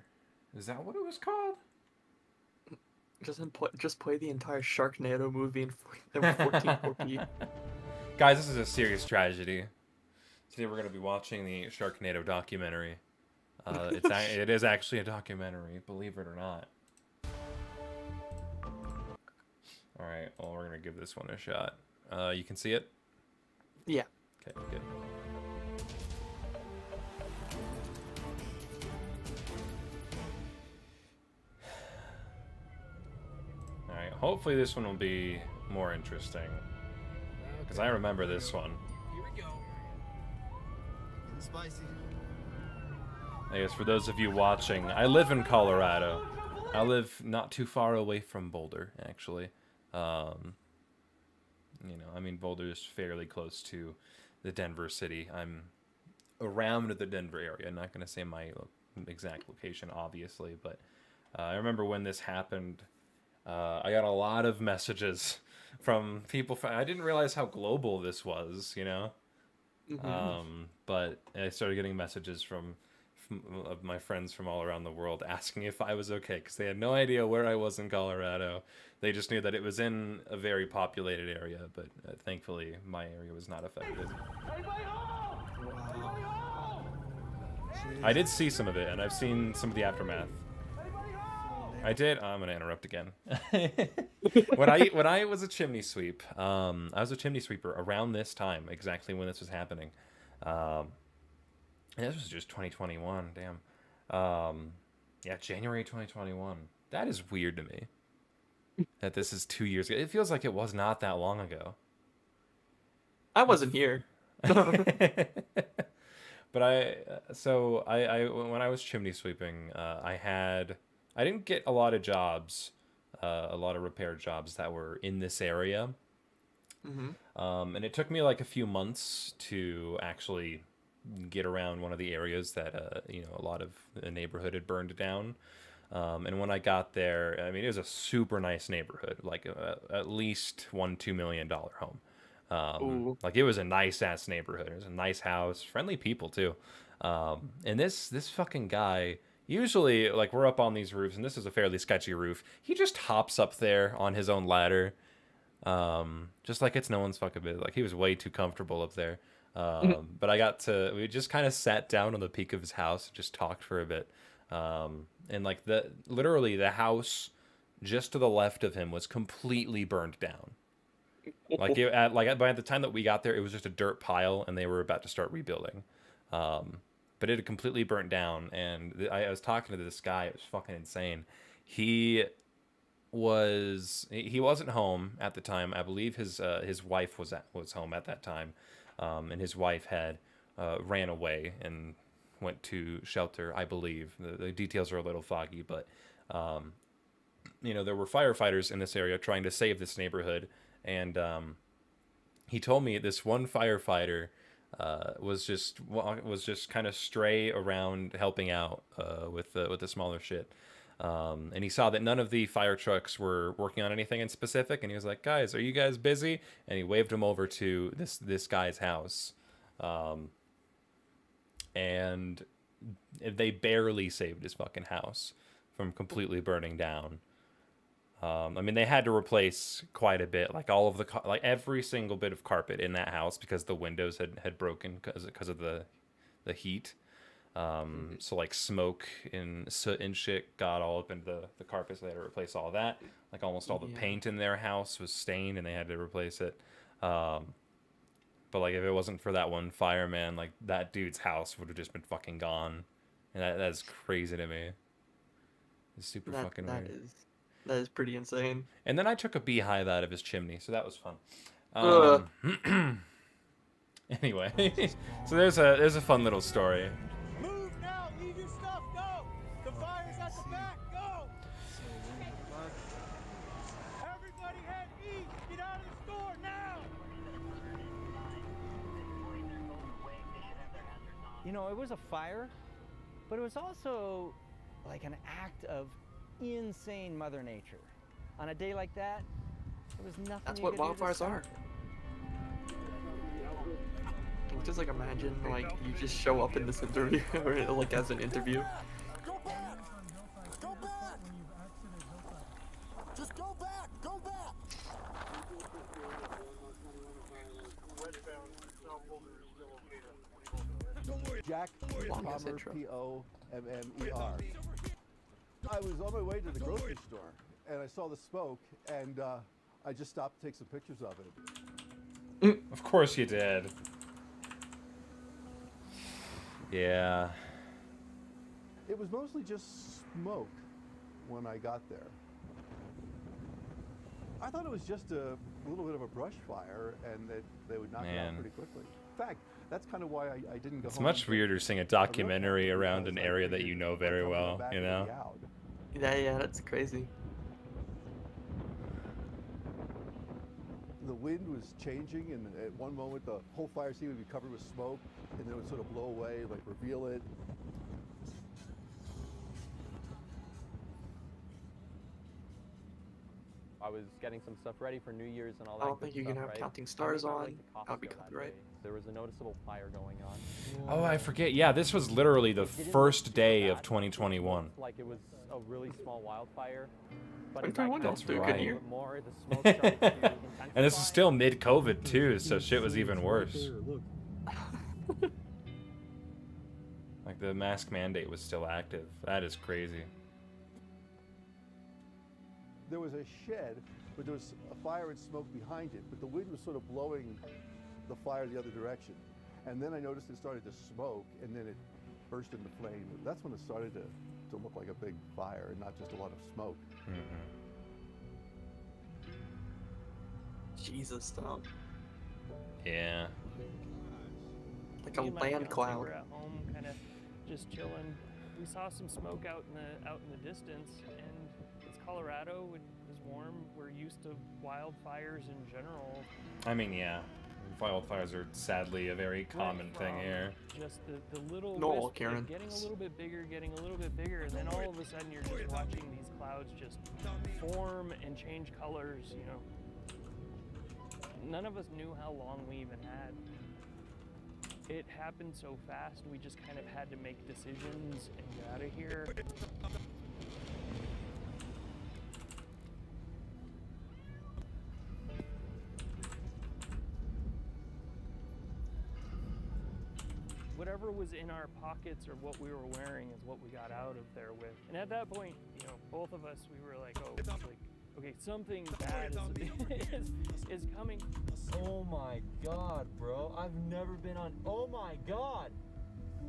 Is that what it was called? Just play the entire Sharknado movie in 1440p. Guys, this is a serious tragedy. Today we're going to be watching the Sharknado documentary. It is actually a documentary, believe it or not. Alright, well, we're going to give this one a shot. You can see it? Yeah. Okay, good. Alright, hopefully this one will be more interesting. Because I remember this one. Here we go. Spicy. I guess for those of you watching, I live in Colorado. I live not too far away from Boulder, actually. You know, I mean, Boulder is fairly close to the Denver city. I'm around the Denver area. I'm not going to say my exact location, obviously, but I remember when this happened, I got a lot of messages from people. I didn't realize how global this was, you know? But I started getting messages from of my friends from all around the world asking if I was okay, because they had no idea where I was in Colorado. They just knew that it was in a very populated area, but thankfully my area was not affected. I did see some of it, and I've seen some of the aftermath. I did. I'm gonna interrupt again. when I was a chimney sweep, I was a chimney sweeper around this time, exactly when this was happening. And this was just 2021. Damn. Yeah, January 2021. That is weird to me. That this is 2 years ago. It feels like it was not that long ago. I wasn't here. But I when I was chimney sweeping, I didn't get a lot of jobs, a lot of repair jobs that were in this area. And it took me like a few months to actually get around one of the areas that you know, a lot of the neighborhood had burned down. And when I got there, I mean, it was a super nice neighborhood, like at least $1-2 million home. Like it was a nice ass neighborhood. It was a nice house, friendly people too. And this fucking guy, usually like we're up on these roofs, and this is a fairly sketchy roof. He just hops up there on his own ladder, just like it's no one's fucking business. Like he was way too comfortable up there. But we just kind of sat down on the peak of his house, and just talked for a bit. And like literally the house just to the left of him was completely burned down. By the time that we got there, it was just a dirt pile, and they were about to start rebuilding. But it had completely burnt down, and I was talking to this guy. It was fucking insane. He wasn't home at the time. I believe his wife was home at that time, and his wife had ran away and went to shelter, I believe. The details are a little foggy, but you know, there were firefighters in this area trying to save this neighborhood, and he told me this one firefighter was just kind of stray around helping out with the smaller shit. And he saw that none of the fire trucks were working on anything in specific, and he was like, "Guys, are you guys busy?" And he waved them over to this guy's house, and they barely saved his fucking house from completely burning down. I mean, they had to replace quite a bit, like all of the like every single bit of carpet in that house because the windows had broken because of the heat. So like smoke and soot and shit got all up into the carpet, so they had to replace all that. Like almost all the paint in their house was stained and they had to replace it. But like if it wasn't for that one fireman, like that dude's house would have just been fucking gone. And that's crazy to me. It's super fucking weird. That is pretty insane. And then I took a beehive out of his chimney, so that was fun. Anyway, so there's a fun little story. Move now! Leave your stuff! Go! The fire's at the back! Go! Everybody head east! Get out of the store now! You know, it was a fire, but it was also like an act of insane Mother Nature. On a day like that, there was nothing. That's you what could do to wildfires stop are. it. Can you just like imagine like you just show up in this interview or like as an interview? Go back! Go back! Just go back! Go back! Jack Pommer, Pommer. I was on my way to the grocery store, and I saw the smoke, and I just stopped to take some pictures of it. Of course you did. Yeah. It was mostly just smoke when I got there. I thought it was just a little bit of a brush fire, and that they would knock it out pretty quickly. In fact, that's kind of why I didn't go It's home. much weirder seeing a documentary around an area that you know very well, you know? Yeah, that's crazy. The wind was changing, and at one moment the whole fire scene would be covered with smoke, and then it would sort of blow away, like reveal it. I was getting some stuff ready for New Year's and all that. I don't good think you stuff, can have right? Counting I Stars think I on. went to That'll be Costco that copyright. day. There was a noticeable fire going on. Oh, I forget. Yeah, this was literally the first day of 2021. Like it was a really small wildfire. But That's right. more, the smoke started to And this is still mid-COVID too, so shit was even worse. Like the mask mandate was still active. That is crazy. There was a shed, but there was a fire and smoke behind it, but the wind was sort of blowing the fire the other direction. And then I noticed it started to smoke, and then it burst into flame. That's when it started to look like a big fire and not just a lot of smoke. Jesus, Tom. Yeah. Like a Me and my land fiance cloud. were at home, kind of just chilling. We saw some smoke out in the distance, and it's Colorado. It was warm. We're used to wildfires in general. I mean, yeah. Wildfires are sadly a very common thing here. Just the little Normal, wisp, Karen. like, getting a little bit bigger, and then all of a sudden you're just watching these clouds just form and change colors. You know, none of us knew how long we even had. It happened so fast, we just kind of had to make decisions and get out of here. Whatever was in our pockets or what we were wearing is what we got out of there with. And at that point, you know, both of us, we were like, oh, like, okay, something bad is coming. Oh my god, bro. I've never been on. Oh my god.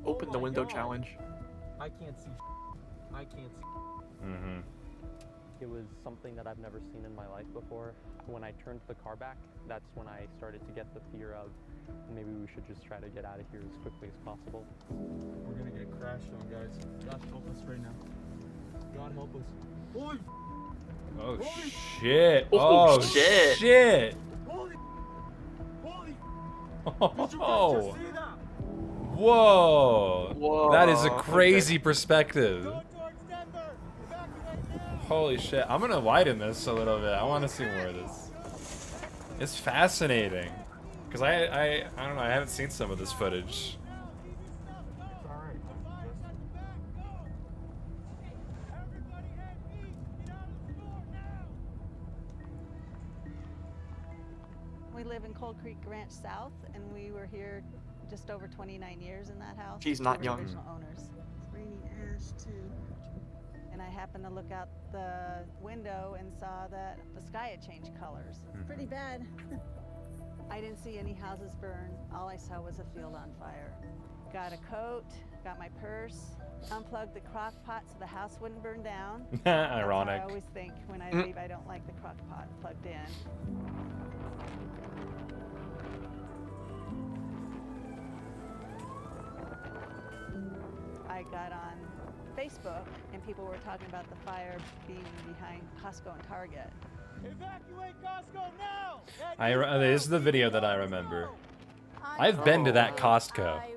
Open the window challenge. I can't see. I can't see. Mm-hmm. It was something that I've never seen in my life before. When I turned the car back, that's when I started to get the fear of maybe we should just try to get out of here as quickly as possible. We're gonna get crashed on, guys. God help us right now. God help us. Holy. Oh Holy shit! Oh, Oh shit. shit! Holy. Holy. Oh! Whoa! Whoa. That is a crazy perspective. Go towards Denver. Evacuate. Holy shit. I'm gonna widen this a little bit. I want to see more of this. It's fascinating. Because I don't know, I haven't seen some of this footage. We live in Cold Creek Ranch South, and we were here just over 29 years in that house. She's We not were young. Original owners. It's raining ash too. And I happened to look out the window and saw that the sky had changed colors. It's pretty bad. I didn't see any houses burn. All I saw was a field on fire. Got a coat, got my purse, unplugged the crock pot so the house wouldn't burn down. Ironic. That's how I always think when I leave, I don't like the crock pot plugged in. I got on Facebook and people were talking about the fire being behind Costco and Target. Evacuate Costco now! This is the video that I remember. I've been to that Costco. I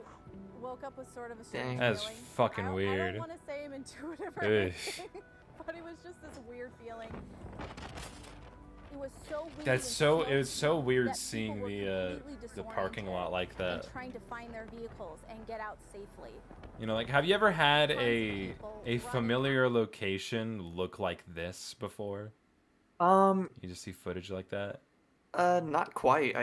woke up with sort of a Dang. That's feeling. fucking I weird. don't want to say I'm intuitive or Ugh. anything, but it was just this weird feeling. It was so weird. That's and so. smoky It was so weird that seeing people were the completely parking lot like and that. trying to find their vehicles and get out safely. You know, like, have you ever had a familiar location look like this before? You just see footage like that? Not quite.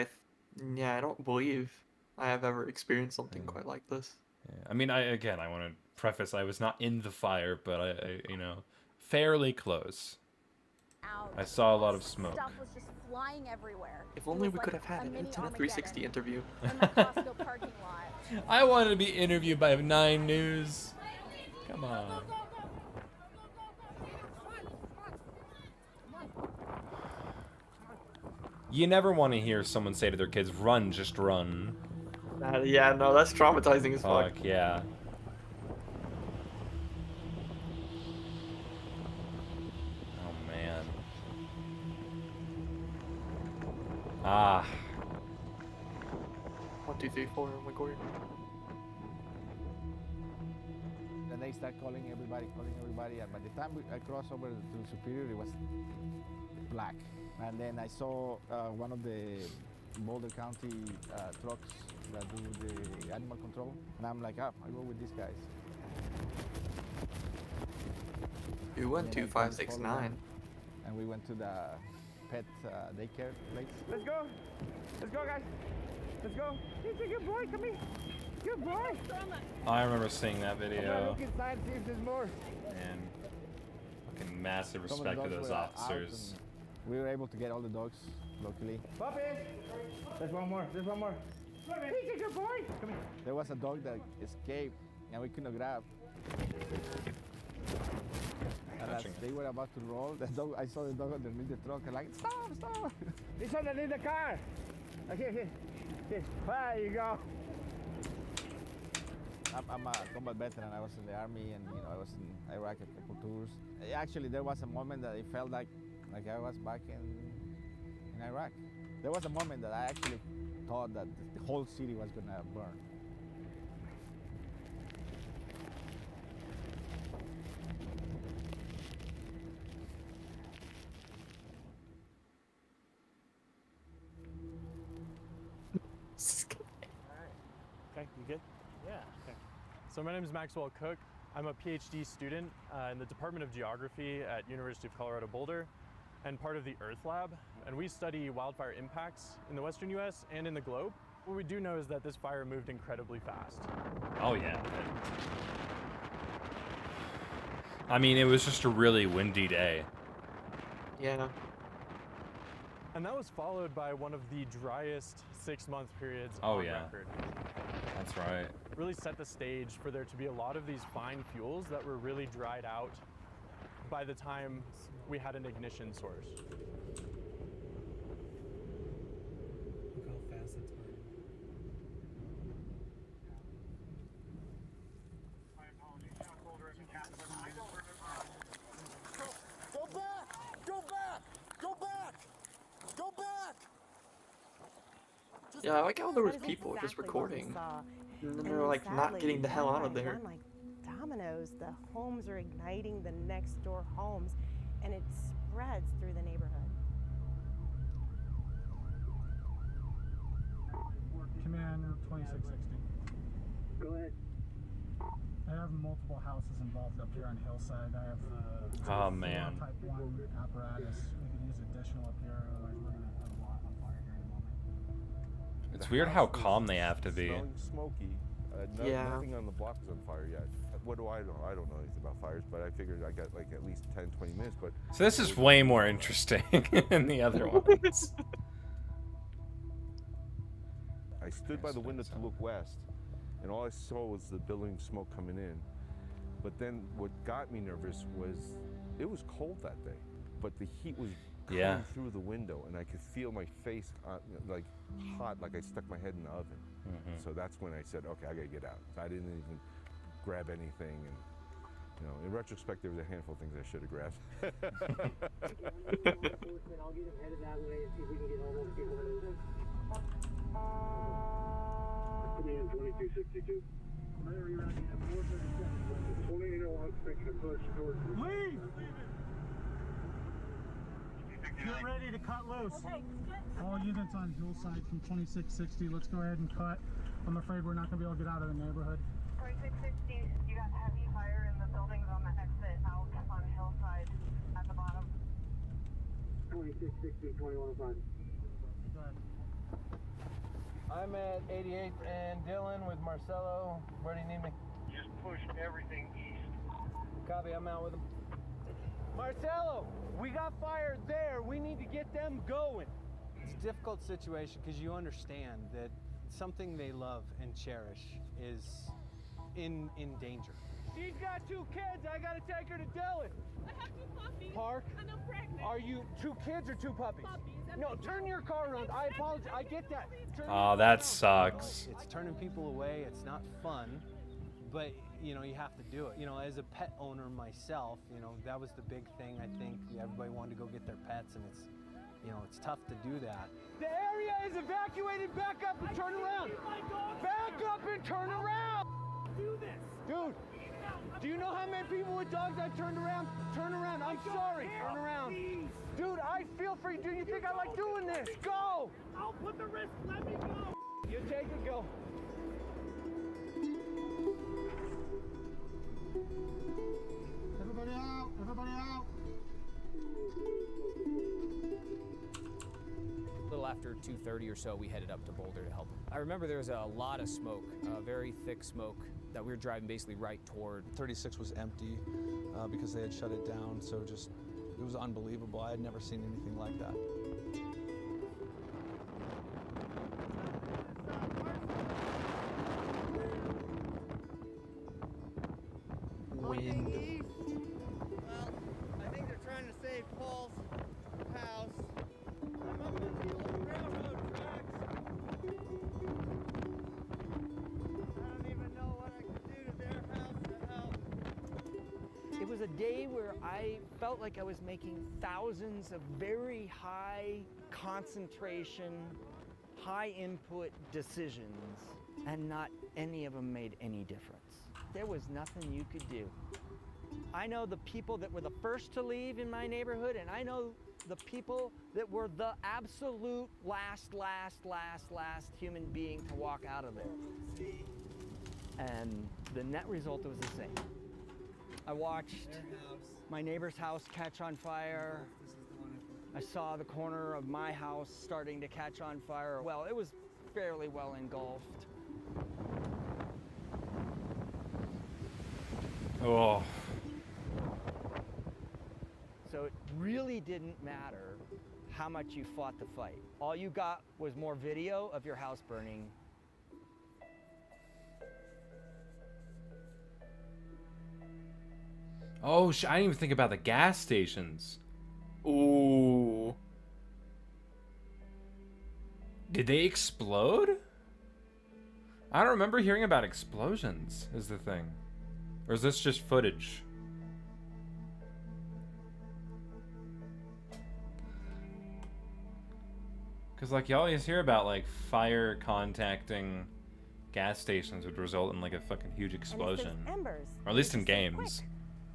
Yeah, I don't believe I have ever experienced something quite like this. Yeah. I mean, I want to preface, I was not in the fire, but I you know, fairly close. I saw a lot of smoke. Stuff was just flying everywhere. If It only was we like could have had a an mini Antenna Armageddon 360 interview. in the Costco parking lot. I wanted to be interviewed by 9 News. Come on. You never want to hear someone say to their kids, "Run, just run." Yeah, no, that's traumatizing as fuck. Fuck, yeah. Oh, man. Ah. 1, 2, 3, 4, oh my god. Then they start calling everybody, and by the time I crossed over to Superior, it was black. And then I saw one of the Boulder County trucks that do the animal control, and I'm like, I'll go with these guys. 2, 1, 2, 5, 6, 9. And we went to the pet daycare place. Let's go! Let's go, guys! Let's go! He's a good boy, come here! Good boy! I remember seeing that I'm gonna video. look inside, see if there's more. And fucking massive Some of the respect to dogs those were out, officers. and we were able to get all the dogs, luckily. Puppy! There's one more, there's one more. He's a good boy! Come here. There was a dog that escaped, and we couldn't grab. And as they were about to roll, the dog, I saw the dog underneath the truck, and like, stop, stop! He's underneath the car! Here, here. Here. There you go. I'm a combat veteran. I was in the army, and I was in Iraq a couple tours. Actually, there was a moment that it felt like I was back in Iraq. There was a moment that I actually thought that the whole city was gonna burn. Okay, you good? Yeah. Okay. So my name is Maxwell Cook. I'm a PhD student in the Department of Geography at University of Colorado Boulder and part of the Earth Lab. And we study wildfire impacts in the Western US and in the globe. What we do know is that this fire moved incredibly fast. Oh, yeah. I mean, it was just a really windy day. Yeah. And that was followed by one of the driest 6-month periods Oh, on yeah. record. That's right. Really set the stage for there to be a lot of these fine fuels that were really dried out by the time we had an ignition source. Look how fast it's burning. Go back! Go back! Go back! Go back! Yeah, I like how there was people just recording. And then they were like not getting the hell out of there. Like dominoes, the homes are igniting the next door homes, and it spreads through the neighborhood. Command 2660. Go ahead. I have multiple houses involved up here on Hillside. I have Oh, man. Type 1 apparatus. We could use additional up here, otherwise we're going to have a lot on fire here in a moment. It's weird how calm they have to be. Smelling smoky. Yeah. Nothing on the block is on fire yet. What do I know? I don't know anything about fires, but I figured I got like at least 10, 20 minutes. But So this is way more interesting than the other ones. I stood by the window to look west, and all I saw was the building smoke coming in. But then what got me nervous was it was cold that day, but the heat was coming through the window, and I could feel my face like hot, like I stuck my head in the oven. So that's when I said, okay, I gotta get out. I didn't even grab anything, and you know, in retrospect, there was a handful of things I should have grabbed. I'll get him headed that way and see if we can get all those people in. Command 2262. Larry, you're running at 437. Tornado, I'm expecting a push towards the... Leave! Get ready to cut loose. All units on Hillside from 2660. Let's go ahead and cut. I'm afraid we're not going to be able to get out of the neighborhood. 2660, you got heavy fire in the buildings on the exit out on Hillside at the bottom. 2660, 2105. I'm at 88th and Dylan with Marcelo. Where do you need me? Just push everything east. Copy, I'm out with him. Marcelo, we got fire there. We need to get them going. It's a difficult situation because you understand that something they love and cherish is in danger. She's got 2 kids. I gotta take her to Dylan. I have 2 puppies. Park. And I'm pregnant. Are you 2 kids or 2 puppies? Puppies. No, turn your car around. I apologize. I get that. Oh, that sucks. It's turning people away. It's not fun, but you know, you have to do it. You know, as a pet owner myself, you know, that was the big thing. I think everybody wanted to go get their pets, and it's, you know, it's tough to do that. The area is evacuated. Back up and turn around. Back up and turn around. Do this. Dude, do you know how many people with dogs I've turned around? Turn around. I'm sorry. Turn around. Dude, I feel for you. Do you think I like doing this? Go. I'll put the risk. Let me go. You take it. Go. Everybody out! Everybody out! A little after 2:30 or so, we headed up to Boulder to help him. I remember there was a lot of smoke, very thick smoke that we were driving basically right toward. 36 was empty because they had shut it down, so just, it was unbelievable. I had never seen anything like that. Wind. Well, I think they're trying to save Paul's house. I'm up in the old railroad tracks. I don't even know what I can do to their house to help. It was a day where I felt like I was making thousands of very high concentration, high input decisions, and not any of them made any difference. There was nothing you could do. I know the people that were the first to leave in my neighborhood, and I know the people that were the absolute last human being to walk out of there. And the net result was the same. I watched my neighbor's house catch on fire. I saw the corner of my house starting to catch on fire. Well, it was fairly well engulfed. Oh. So it really didn't matter how much you fought the fight. All you got was more video of your house burning. Oh, I didn't even think about the gas stations. Ooh. Did they explode? I don't remember hearing about explosions, is the thing. Or is this just footage? Because, like, you always hear about, like, fire contacting gas stations would result in, like, a fucking huge explosion. Embers, Or at least in so games.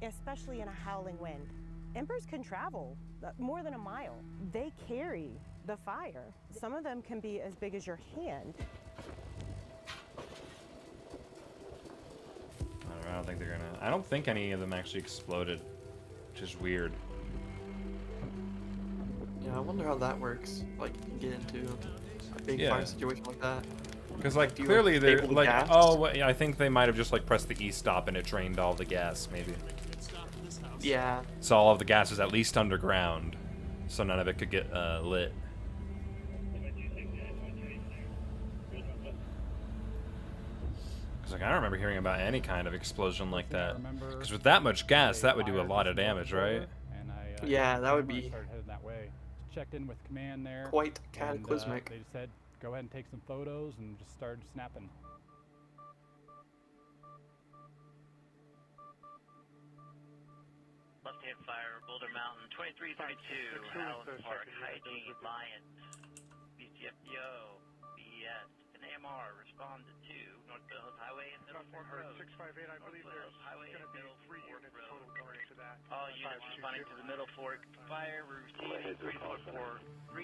quick, especially in a howling wind. Embers can travel more than a mile. They carry the fire. Some of them can be as big as your hand. I don't think they're gonna. I don't think any of them actually exploded, which is weird. Yeah, I wonder how that works. Like, you get into a big Yeah. fire situation like that. Because like Do you, clearly they're stable like, gas? oh, well, I think they might have just like pressed the E-stop and it drained all the gas, maybe. Yeah. So all of the gas is at least underground, so none of it could get lit. Because like I don't remember hearing about any kind of explosion like that. Because with that much gas, that would do a lot of damage, right? And Yeah, that would be started heading that way. Checked in with command there. quite and, cataclysmic. they just said, go ahead and take some photos, and just started snapping. Left-hand fire, Boulder Mountain, 2332, Allen Park, Hygiene, Lions, BCFDO, BES, and AMR responded to North Hills Highway and Middle Fork Road. 658, I believe there's Highway going to and be Middle 3 Fork units Road. total going to that. All units responding to the Middle Fork fire. We're receiving 3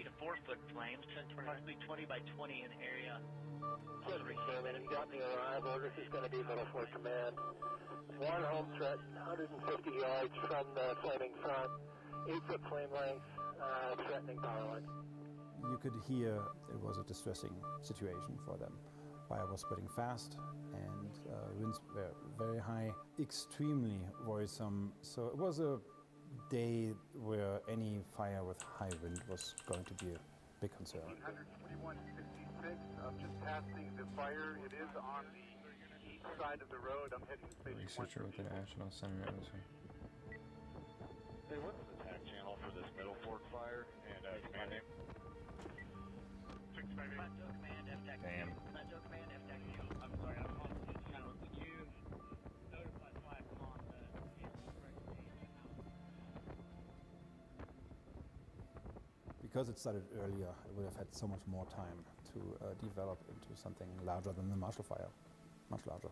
to 4 foot flames, approximately 20 by 20 in the area. Yes, Command, you got the arrival. This is going to be Middle Fork Command. One home threat, 150 yards from the flaming front, 8-foot flame length, threatening power line. You could hear it was a distressing situation for them. Fire was spreading fast and winds were very high, extremely worrisome. So it was a day where any fire with high wind was going to be a big concern. 141.56, I'm just passing the fire. It is on the east side of the road. I'm heading to station 1. Researcher with the National Center. Hey, what's the attack channel for this Middle Fork fire and command name? 658. Damn. I'm sorry, I'm on the channel. Would you notify 5 on the Because it started earlier, it would have had so much more time to develop into something larger than the Marshall Fire, much larger.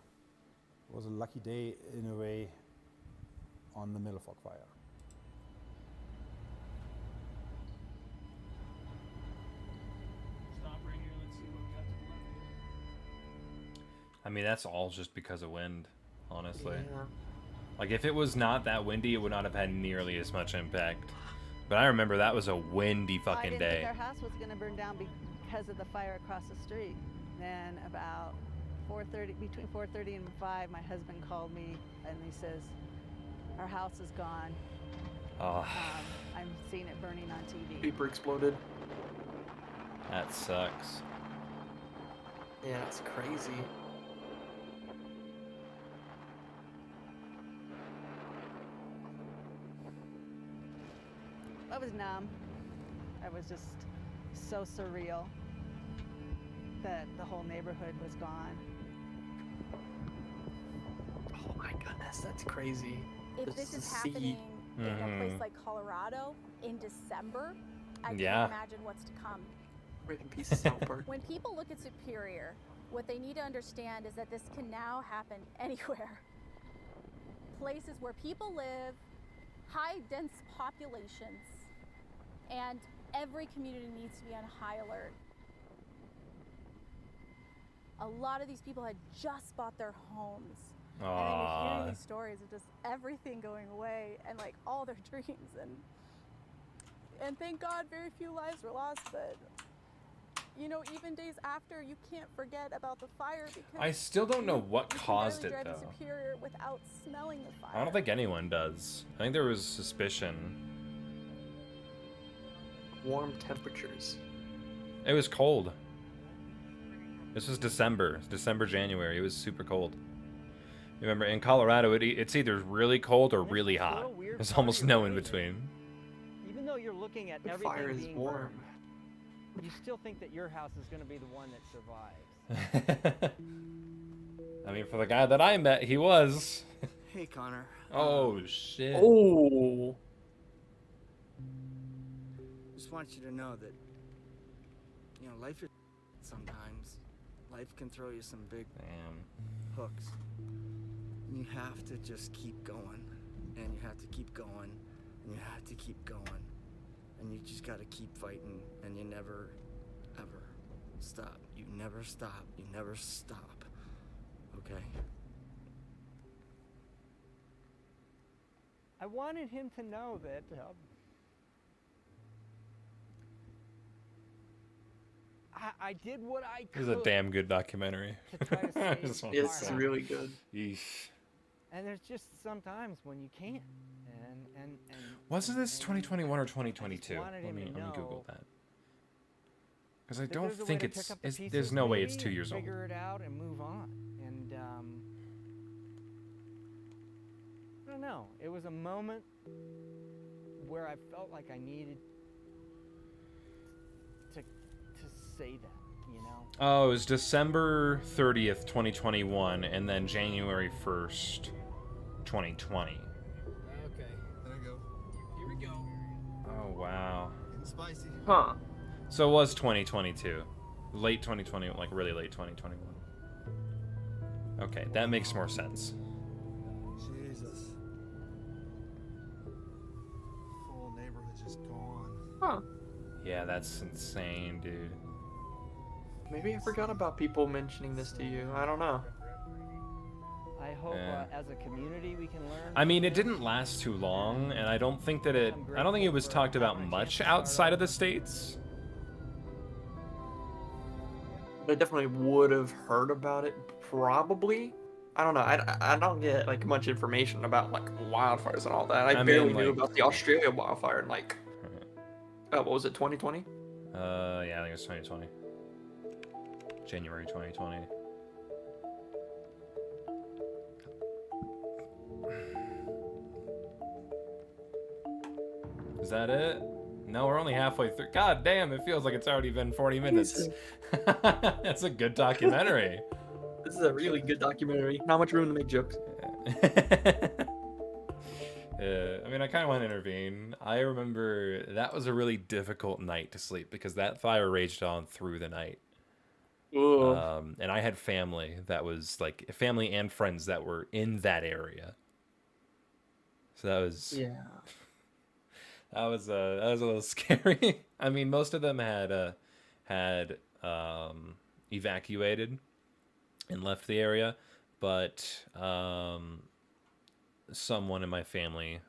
It was a lucky day in a way on the Middle Fork Fire. Stop right here. Let's see what we got to the left. I mean, that's all just because of wind, honestly. Yeah. Like, if it was not that windy, it would not have had nearly as much impact. But I remember that was a windy I fucking didn't day. think our house was going to burn down because of the fire across the street. Then about 4:30, between 4:30 and 5, my husband called me and he says, our house is gone. Oh, I'm seeing it burning on TV. Paper exploded. that sucks. Yeah, it's crazy. I was numb. I was just so surreal that the whole neighborhood was gone. Oh my goodness, that's crazy. If Just this to is see. happening in a place Mhm. like Colorado in December, I Yeah. can't imagine what's to come. Breaking pieces South Park. When people look at Superior, what they need to understand is that this can now happen anywhere. Places where people live, high dense populations, and every community needs to be on high alert. A lot of these people had just bought their homes. And then you're hearing these stories of just everything going away and like all their dreams, and thank God very few lives were lost, but you know, even days after, you can't forget about the fire because I still don't know what you can caused barely it, drive though. to Superior without smelling the fire. I don't think anyone does. I think there was suspicion. Warm temperatures. It was cold. This was December, January. It was super cold. Remember, in Colorado, it's either really cold or really hot. There's almost no in between. Even though you're looking at The everything fire is being warm. burned, you still think that your house is going to be the one that survives. I mean, for the guy that I met, he was. Hey, Connor. Oh, shit. Oh. Just want you to know that, you know, life is sometimes. Life can throw you some big hooks. You have to just keep going, and you have to keep going, and you have to keep going, and you just got to keep fighting, and you never, ever stop. You never stop. You never stop. Okay? I wanted him to know that I did what I could. This is a damn good documentary. To try to I save just want to It's say. really good. Yeesh. And there's just sometimes when you can't. And Wasn't this 2021 or 2022? wanted Let him me to Google know that. Because I that don't there's a way think to it's, pick up the pieces there's no way it's maybe 2 and years old. Figure it out and move on. And I don't know. It was a moment where I felt like I needed to say that, you know. Oh, it was December 30th, 2021, and then January 1st, 2020. Okay, there we go. Here we go. Oh, wow. Getting spicy. Huh. So it was 2022. Late 2020, like really late 2021. Okay, that makes more sense. Jesus. Whole neighborhood's just gone. Huh. Yeah, that's insane, dude. Maybe I forgot about people mentioning this to you. I don't know. I hope Yeah. as a community we can learn. I mean, it didn't last too long, and I don't think that it was talked about much outside of the States. I definitely would have heard about it, probably. I don't know. I don't get like much information about like wildfires and all that. I mean, barely knew like- about the Australia wildfire in like, what was it, 2020? Yeah, I think it was 2020. January 2020. Is that it? No, we're only halfway through. God damn, it feels like it's already been 40 minutes. That's a good documentary. This is a really good documentary. Not much room to make jokes. I mean, I kind of want to intervene. I remember that was a really difficult night to sleep because that fire raged on through the night. And I had family that was like family and friends that were in that area. So that was that was a little scary. I mean, most of them had evacuated and left the area, but someone in my family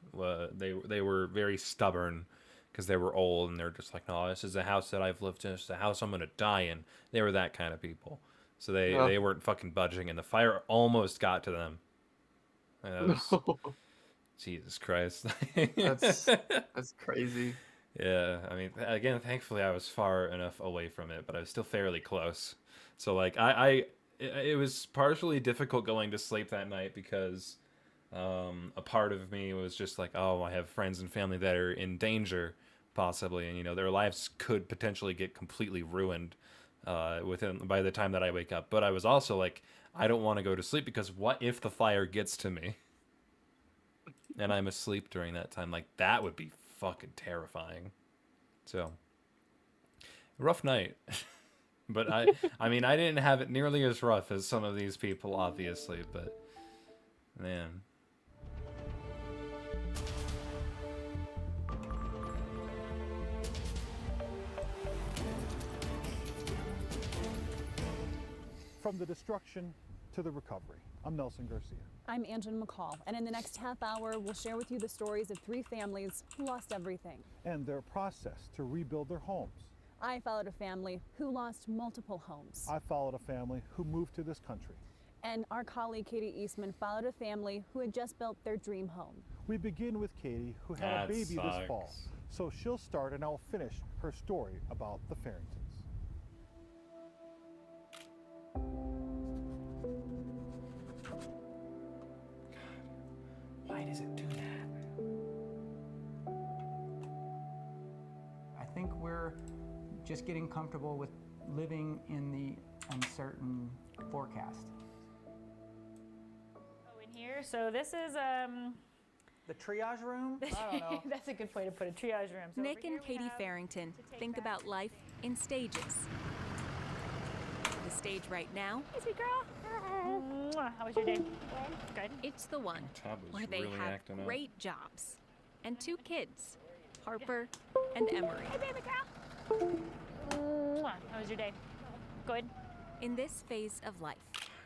they were very stubborn because they were old and they're just like, no, this is the house that I've lived in. It's the house I'm gonna die in. They were that kind of people, so they weren't fucking budging, and the fire almost got to them. And that was, Jesus Christ. That's crazy. Yeah, I mean, again, thankfully I was far enough away from it, but I was still fairly close. So like it was partially difficult going to sleep that night because a part of me was just like, oh, I have friends and family that are in danger, possibly, and you know their lives could potentially get completely ruined by the time that I wake up. But I was also like, I don't want to go to sleep because what if the fire gets to me and I'm asleep during that time? Like that would be fucking terrifying. So rough night. But I mean, I didn't have it nearly as rough as some of these people, obviously, but man. From the destruction to the recovery. I'm Nelson Garcia. I'm Anjan McCall, and in the next half hour, we'll share with you the stories of 3 families who lost everything. And their process to rebuild their homes. I followed a family who lost multiple homes. I followed a family who moved to this country. And our colleague Katie Eastman followed a family who had just built their dream home. We begin with Katie, who had a baby this fall. So she'll start and I'll finish her story about the Farringtons. Why does it do that? I think we're just getting comfortable with living in the uncertain forecast. Oh, in here? So this is the triage room? I don't know. That's a good way to put it, triage room. So Nick and Katie Farrington think about life in stages. The stage right now. Hey, sweet girl. How was your day? Good. It's the one Tab was where they really have acting up. great jobs and 2 kids, Harper and Emery. Hey, baby girl. How was your day? Good? In this phase of life,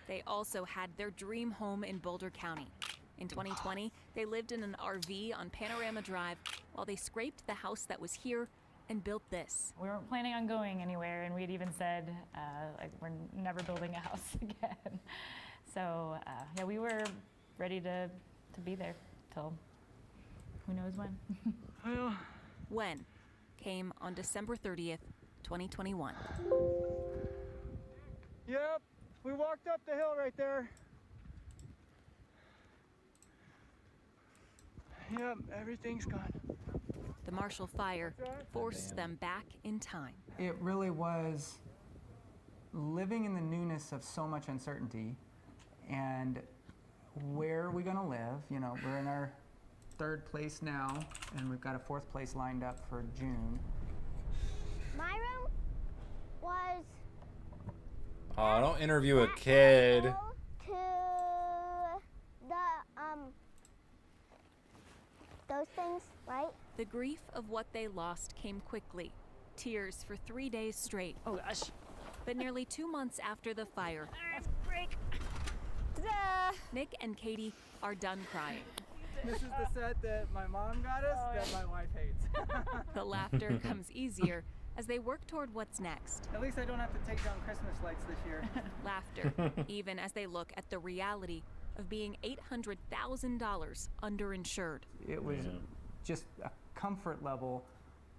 they also had their dream home in Boulder County. In 2020, they lived in an RV on Panorama Drive while they scraped the house that was here and built this. We weren't planning on going anywhere, and we'd even said, like, we're never building a house again. So, yeah, we were ready to be there till who knows when. When came on December 30th, 2021. Yep, we walked up the hill right there. Yep, everything's gone. The Marshall Fire forced them back in time. It really was living in the newness of so much uncertainty, and where are we going to live? You know, we're in our 3rd place now, and we've got a 4th place lined up for June. My room was Oh, don't interview a kid. to the those things, right? The grief of what they lost came quickly. Tears for 3 days straight. Oh gosh. But nearly 2 months after the fire, Break. Nick and Katie are done crying. This is the set that my mom got us that my wife hates. The laughter comes easier as they work toward what's next. At least I don't have to take down Christmas lights this year. Laughter, even as they look at the reality of being $800,000 underinsured. It was just a comfort level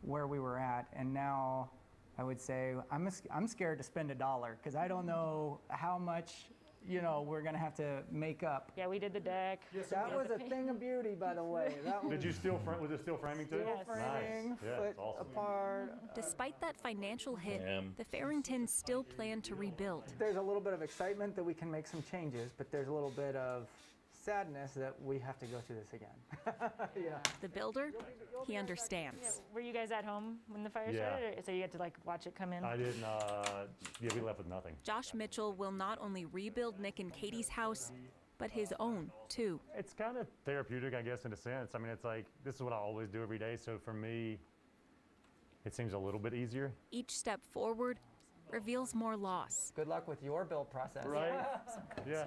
where we were at, and now I would say I'm scared to spend $1 because I don't know how much, you know, we're gonna have to make up. Yeah, we did the deck. That was a thing of beauty, by the way. That was Did you still was it still framing too? Yes. framing, Nice. Yeah, foot it's awesome. apart. Despite that financial hit, Damn. the Farringtons still plan to rebuild. There's a little bit of excitement that we can make some changes, but there's a little bit of sadness that we have to go through this again. Yeah. The builder, he understands. Were you guys at home when the fire Yeah. started? Or, so you had to like watch it come in? I didn't. Yeah, we left with nothing. Josh Mitchell will not only rebuild Nick and Katie's house, but his own, too. It's kind of therapeutic, I guess, in a sense. I mean, it's like, this is what I always do every day. So for me, it seems a little bit easier. Each step forward reveals more loss. Good luck with your build process. Right? Yeah.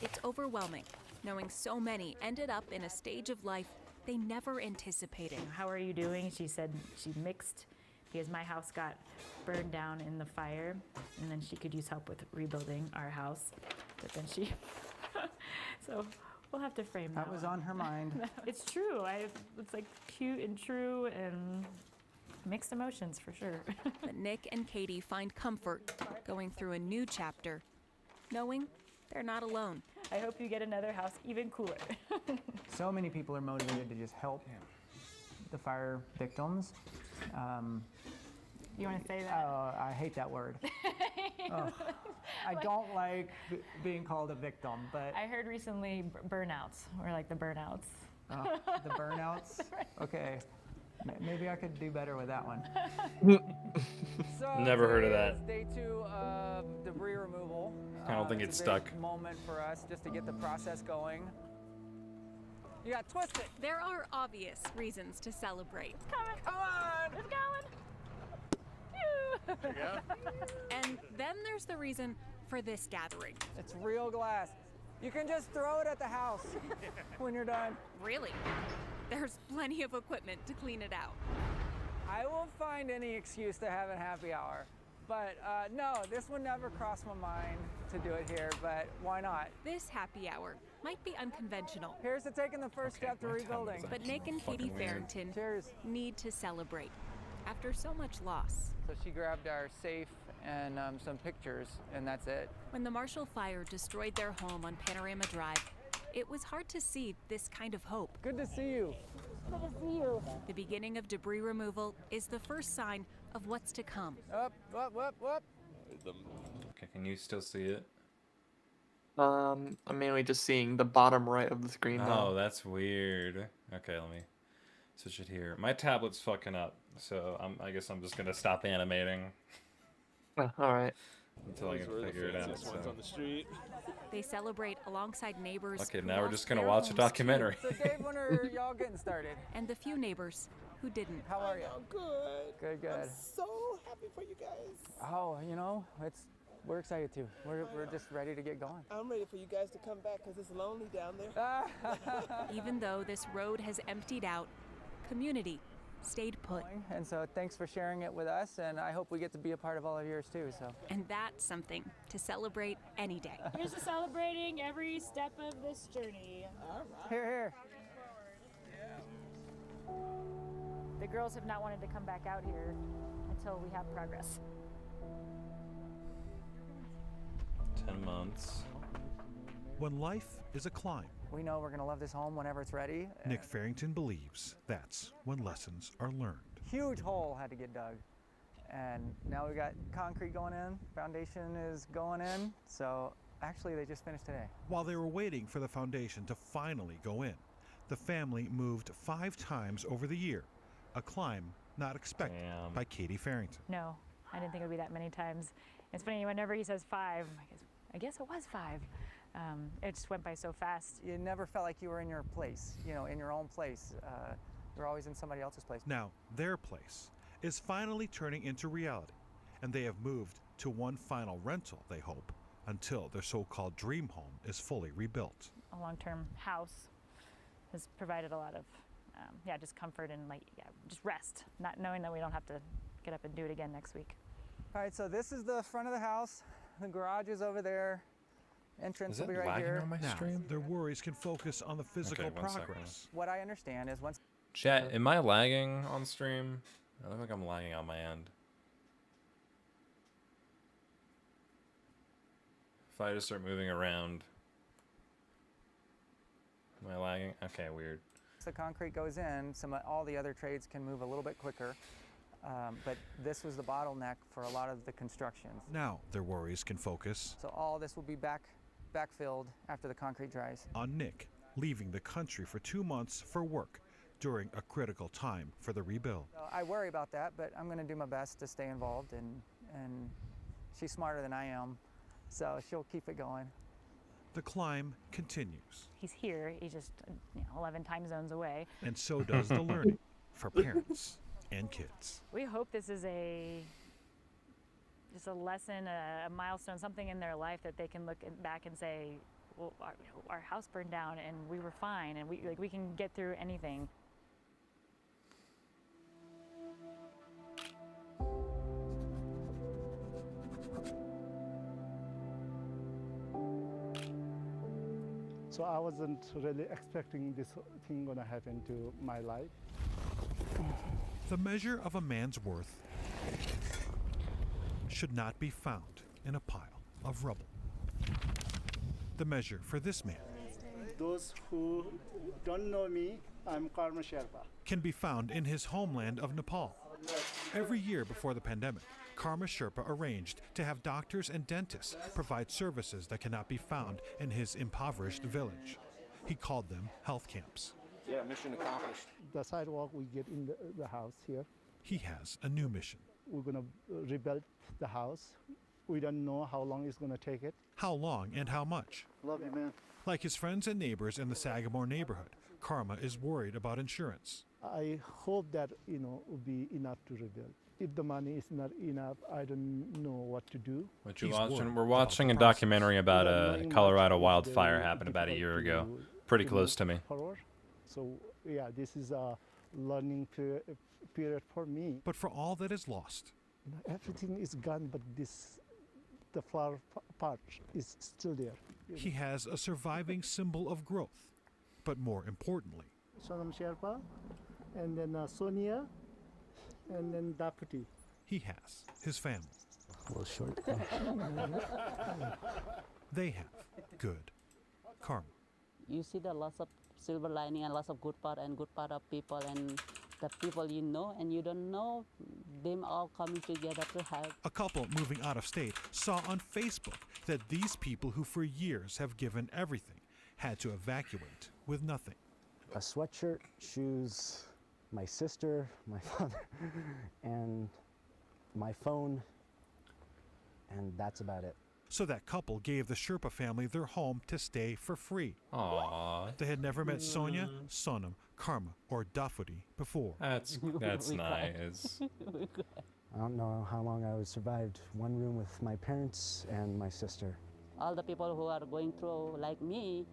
It's overwhelming, knowing so many ended up in a stage of life they never anticipated. How are you doing? She said she mixed because my house got burned down in the fire, and then she could use help with rebuilding our house. But then she, so we'll have to frame that. That was one. on her mind. It's true. It's like cute and true and mixed emotions for sure. But Nick and Katie find comfort going through a new chapter, knowing they're not alone. I hope you get another house even cooler. So many people are motivated to just help the fire victims. You want to say that? I hate that word. Oh, I don't like being called a victim, but I heard recently burnouts, or like the burnouts. the burnouts. Okay, maybe I could do better with that one. So Never heard of today that. is Day 2 of debris removal. I don't think It's it's a big stuck. moment for us just to get the process going. You got twisted. There are obvious reasons to celebrate. Come on! It's going! There you go. And then there's the reason for this gathering. It's real glass. You can just throw it at the house when you're done. Really? There's plenty of equipment to clean it out. I won't find any excuse to have a happy hour. But no, this would never cross my mind to do it here, but why not? This happy hour might be unconventional. Here's to taking the first step to rebuilding. But Nick and Katie Farrington need to celebrate after so much loss. So she grabbed our safe and some pictures, and that's it. When the Marshall Fire destroyed their home on Panorama Drive, it was hard to see this kind of hope. Good to see you. Good to see you. The beginning of debris removal is the first sign of what's to come. Up. Okay, can you still see it? I'm mainly just seeing the bottom right of the screen now. Oh, that's weird. Okay, let me switch it here. My tablet's fucking up, so I guess I'm just gonna stop animating. All right. until I can figure it out. So. On the street. They celebrate alongside neighbors. Okay, who now we're lost just gonna their watch a homes documentary. So Dave, when are y'all getting started? And the few neighbors who didn't. How are you? I'm good. Good, good. I'm so happy for you guys. Oh, you know, we're excited too. We're just ready to get going. I'm ready for you guys to come back because it's lonely down there. Even though this road has emptied out, community stayed put. And so thanks for sharing it with us, and I hope we get to be a part of all of yours too. So. And that's something to celebrate any day. Here's to celebrating every step of this journey. All right. Here, here. The girls have not wanted to come back out here until we have progress. 10 months. When life is a climb, We know we're going to love this home whenever it's ready. Nick Farrington believes that's when lessons are learned. Huge hole had to get dug. And now we got concrete going in, foundation is going in. So actually they just finished today. While they were waiting for the foundation to finally go in, the family moved 5 times over the year, a climb not expected by Katie Farrington. No, I didn't think it would be that many times. It's funny, whenever he says 5, I guess it was 5. It just went by so fast. You never felt like you were in your place, you know, in your own place. You're always in somebody else's place. Now, their place is finally turning into reality, and they have moved to one final rental, they hope, until their so-called dream home is fully rebuilt. A long-term house has provided a lot of, just comfort and just rest, not knowing that we don't have to get up and do it again next week. All right, so this is the front of the house. The garage is over there. Entrance will be right here. Now, their worries can focus on the physical progress. What I understand is once... Chat, am I lagging on stream? I look like I'm lagging on my end. If I just start moving around, am I lagging? Okay, weird. Once the concrete goes in, all the other trades can move a little bit quicker. But this was the bottleneck for a lot of the construction. Now their worries can focus So all this will be backfilled after the concrete dries. on Nick leaving the country for 2 months for work during a critical time for the rebuild. So I worry about that, but I'm going to do my best to stay involved, and she's smarter than I am, so she'll keep it going. The climb continues, He's here, he's just 11 time zones away. and so does the learning for parents and kids. We hope this is just a lesson, a milestone, something in their life that they can look back and say, well, our house burned down and we were fine, and we can get through anything. So I wasn't really expecting this thing gonna happen to my life. The measure of a man's worth should not be found in a pile of rubble. The measure for this man Those who don't know me, I'm Karma Sherpa. can be found in his homeland of Nepal. Every year before the pandemic, Karma Sherpa arranged to have doctors and dentists provide services that cannot be found in his impoverished village. He called them health camps. Yeah, mission accomplished. The sidewalk we get in the house here. He has a new mission. We're gonna rebuild the house. We don't know how long it's gonna take it. How long and how much? Love you, man. Like his friends and neighbors in the Sagamore neighborhood, Karma is worried about insurance. I hope that will be enough to rebuild. If the money is not enough, I don't know what to do. What you watching? We're watching a documentary about a Colorado wildfire happened about a year ago. Pretty close to me. So yeah, this is a learning period for me. But for all that is lost, Everything is gone, but the flower part is still there. he has a surviving symbol of growth. But more importantly, Sonam Sherpa, and then Sonia, and then Deputy. he has his family. Well, short. They have good karma. You see the lots of silver lining and lots of good part of people, and the people you know and you don't know, them all coming together to help. A couple moving out of state saw on Facebook that these people who for years have given everything had to evacuate with nothing. A sweatshirt, shoes, my sister, my father, and my phone, and that's about it. So that couple gave the Sherpa family their home to stay for free. Aww. They had never met Sonia, Sonam, Karma, or Dafuti before. That's nice. I don't know how long I would survived one room with my parents and my sister. All the people who are going through like me,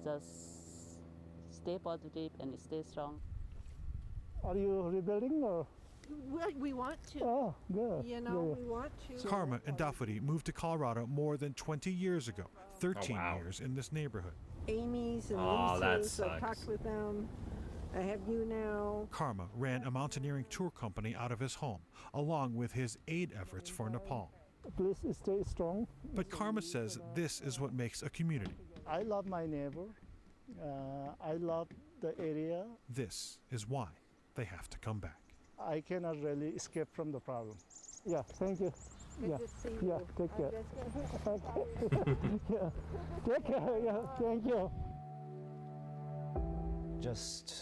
just stay positive and stay strong. Are you rebuilding or? We want to. Oh, good. You know, we want to. Karma and Dafuti moved to Colorado more than 20 years ago, 13 years in this neighborhood. Amy's and that Lisa's, I sucks. talked with them. I have you now. Karma ran a mountaineering tour company out of his home, along with his aid efforts for Nepal. Please stay strong. But Karma says this is what makes a community. I love my neighbor. I love the area. This is why they have to come back. I cannot really escape from the problem. Yeah, thank you. Good yeah, to see yeah, you. take care. Okay. Yeah, take care. Yeah, thank you. Just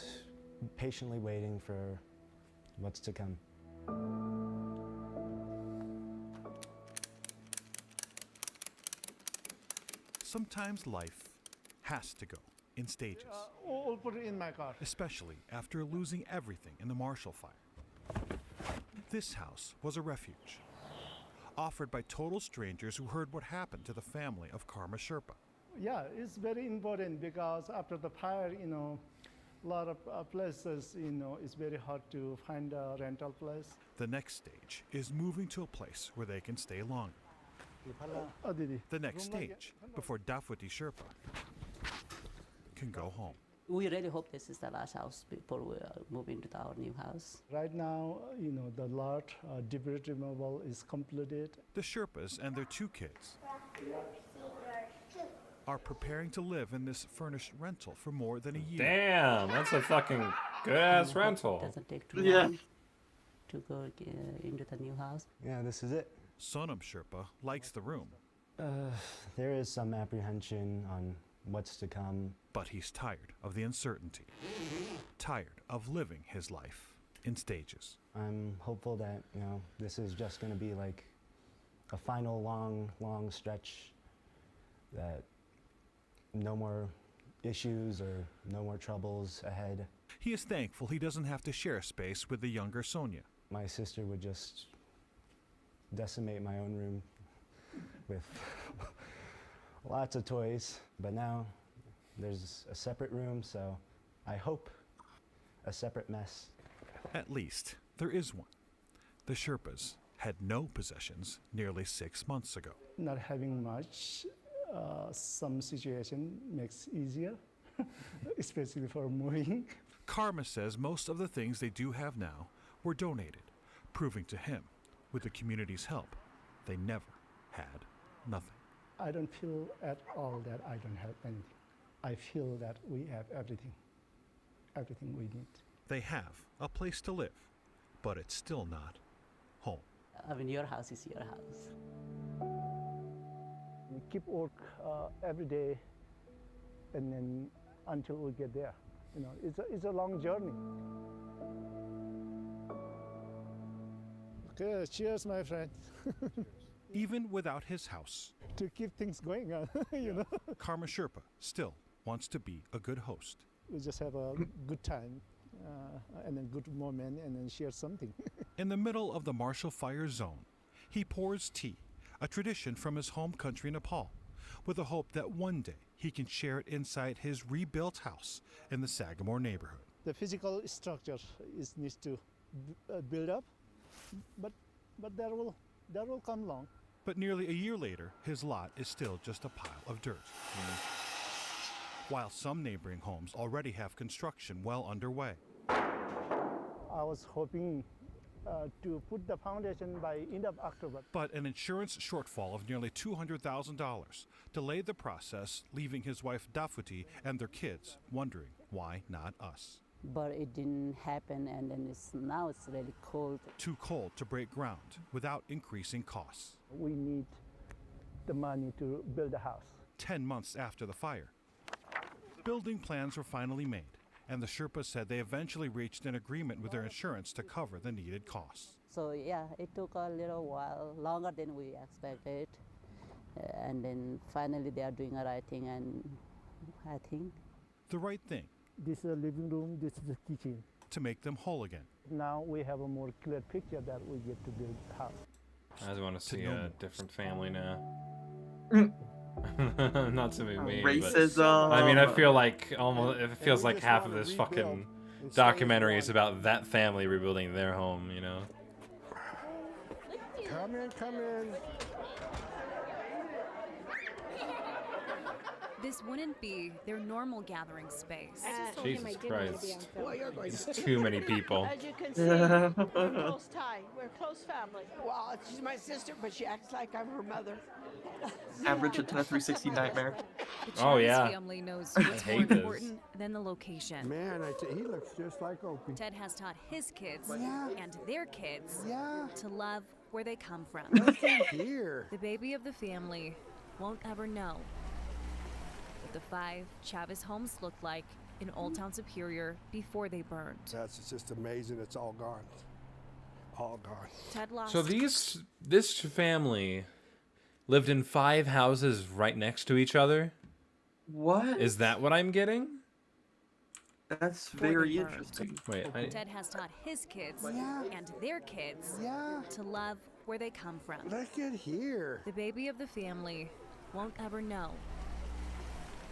patiently waiting for what's to come. Sometimes life has to go in stages, We'll put it in my car. especially after losing everything in the Marshall Fire. This house was a refuge, offered by total strangers who heard what happened to the family of Karma Sherpa. Yeah, it's very important because after the fire, a lot of places, it's very hard to find a rental place. The next stage is moving to a place where they can stay longer. The next stage, before Dafuti Sherpa can go home. We really hope this is the last house before we move into our new house. Right now, the lot debris removal is completed. The Sherpas and their 2 kids are preparing to live in this furnished rental for more than a year. Damn, that's a fucking good-ass rental. It doesn't take too long to go into the new house. Yeah, this is it. Sonam Sherpa likes the room. There is some apprehension on what's to come. But he's tired of the uncertainty, tired of living his life in stages. I'm hopeful that, this is just going to be like a final long stretch, that no more issues or no more troubles ahead. He is thankful he doesn't have to share space with the younger Sonia. My sister would just decimate my own room with lots of toys, but now there's a separate room, so I hope a separate mess. At least there is one. The Sherpas had no possessions nearly 6 months ago. Not having much, some situation makes easier, especially for moving. Karma says most of the things they do have now were donated, proving to him, with the community's help, they never had nothing. I don't feel at all that I don't have anything. I feel that we have everything we need. They have a place to live, but it's still not home. I mean, your house is your house. We keep work every day, and then until we get there. It's a long journey. Okay, cheers, my friend. Even without his house, to keep things going on, Karma Sherpa still wants to be a good host. We just have a good time, and then good moment, and then share something. In the middle of the Marshall Fire zone, he pours tea, a tradition from his home country Nepal, with the hope that one day he can share it inside his rebuilt house in the Sagamore neighborhood. The physical structure needs to build up, but that will come along. But nearly a year later, his lot is still just a pile of dirt. While some neighboring homes already have construction well underway. I was hoping to put the foundation by end of October. But an insurance shortfall of nearly $200,000 delayed the process, leaving his wife Dafuti and their kids wondering why not us. But it didn't happen, and then now it's really cold. Too cold to break ground without increasing costs. We need the money to build a house. 10 months after the fire, building plans were finally made, and the Sherpas said they eventually reached an agreement with their insurance to cover the needed costs. So yeah, it took a little while, longer than we expected. And then finally they are doing the right thing, and I think. The right thing. This is the living room, this is the kitchen. To make them whole again. Now we have a more clear picture that we get to build the house. I just want to see a different family now. Not to be mean, Racism. But, I mean, I feel like almost it feels like half of this fucking documentary is about that family rebuilding their home, you know? Come in, come in. This wouldn't be their normal gathering space. Jesus Christ. It's too many people. As you can see, we're close tie. We're a close family. Well, she's my sister, but she acts like I'm her mother. Average attend a 360 nightmare. The Oh, yeah. Chavez family knows what's more hate this. important than the location. Man, he looks just like Opie. Ted has taught his kids Yeah. and their kids Yeah. to love where they come from. Listen here. The baby of the family won't ever know what the 5 Chavez homes looked like in Old Town Superior before they burned. That's just amazing. It's all gone. All gone. Ted lost. So this family lived in 5 houses right next to each other? What? Is that what I'm getting? That's Before they very burned. interesting. Wait, Ted has taught his kids Yeah. and their kids Yeah. to love where they come from. Look at here. The baby of the family won't ever know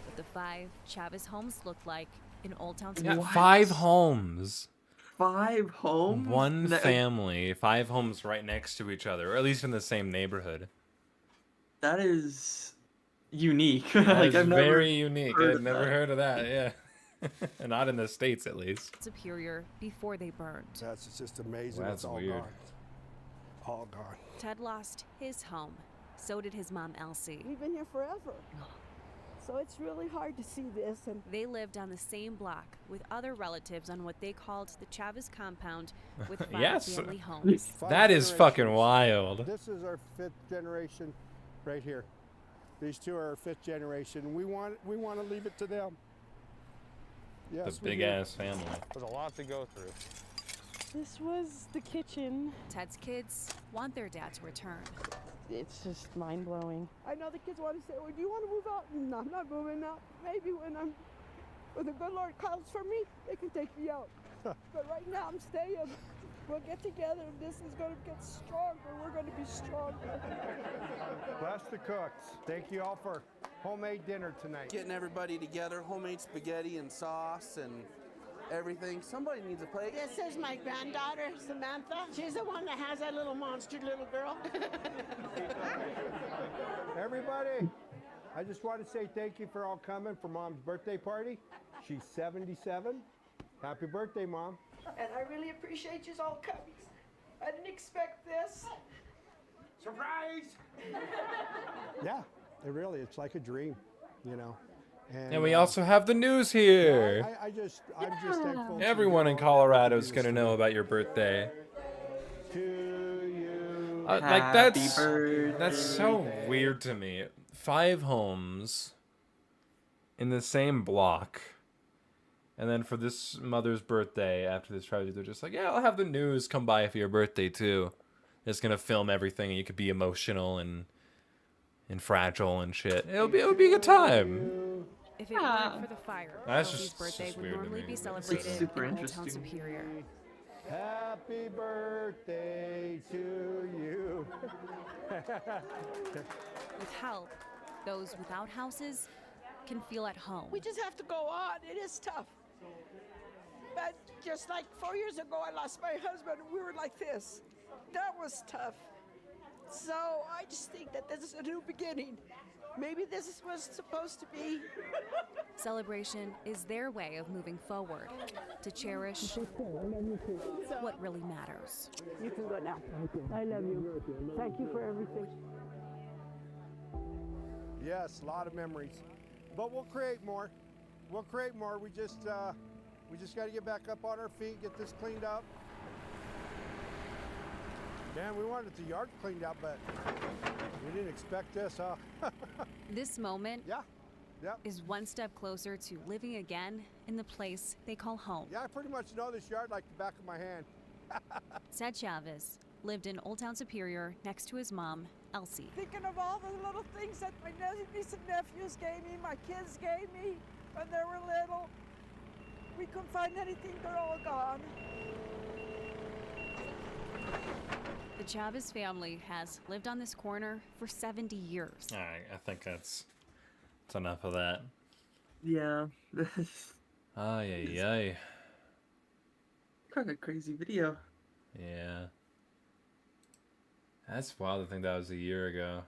what the 5 Chavez homes looked like in Old Town yeah, Superior. 5 homes. 5 homes? One family, 5 homes right next to each other, or at least in the same neighborhood. That is unique. That like, is I've never very unique. heard I've of never that. heard of that, yeah. Not in the States, at least. Superior before they burned. That's just amazing. That's it's all weird. gone. All gone. Ted lost his home. So did his mom, Elsie. We've been here forever. So it's really hard to see this. And They lived on the same block with other relatives on what they called the Chavez compound with 5 Yes. family homes. That is fucking wild. This is our 5th generation right here. These 2 are our 5th generation. We want to leave it to them. Yes, The we big do. ass family. There's a lot to go through. this was the kitchen. Ted's kids want their dad to return. It's just mind-blowing. I know the kids want to say, well, do you want to move out? No, I'm not moving out. Maybe when the good Lord calls for me, they can take me out. But right now, I'm staying. We'll get together. This is going to get stronger. We're going to be stronger. Bless the cooks. Thank you all for homemade dinner tonight. Getting everybody together, homemade spaghetti and sauce and everything. Somebody needs a plate. This is my granddaughter, Samantha. She's the one that has that little monster little girl. Everybody, I just want to say thank you for all coming for Mom's birthday party. She's 77. Happy birthday, Mom. And I really appreciate you all coming. I didn't expect this. Surprise! Yeah, it's like a dream, you know. And we also have the news here. I'm just thankful. Everyone in Colorado is gonna know about your birthday. To you. Like that's so weird to me. 5 homes in the same block, and then for this mother's birthday, after this tragedy, they're just like, yeah, I'll have the news come by for your birthday too. It's gonna film everything, and you could be emotional and fragile and shit. It would be a good time. If it weren't for the fire, That's Sophie's just birthday would weird to normally me. be It's celebrated super in Old Town interesting. Superior. Happy birthday to you. With help, those without houses can feel at home. We just have to go on. It is tough. But just like 4 years ago, I lost my husband. We were like this. That was tough. So I just think that this is a new beginning. Maybe this was supposed to be. Celebration is their way of moving forward, to cherish what really matters. You can go now. I love you. Thank you for everything. Yes, a lot of memories, but we'll create more. We'll create more. We just got to get back up on our feet, get this cleaned up. Man, we wanted the yard cleaned up, but we didn't expect this, huh? This moment is one step closer to living again in the place they call home. Yeah, I pretty much know this yard like the back of my hand. Said Chavez lived in Old Town Superior next to his mom, Elsie. Thinking of all the little things that my nieces and nephews gave me, my kids gave me when they were little. We couldn't find anything, they're all gone. The Chavez family has lived on this corner for 70 years. All right, I think that's enough of that. Yeah. Ay, ay, ay. Kind of crazy video. Yeah. That's wild to think that was a year ago.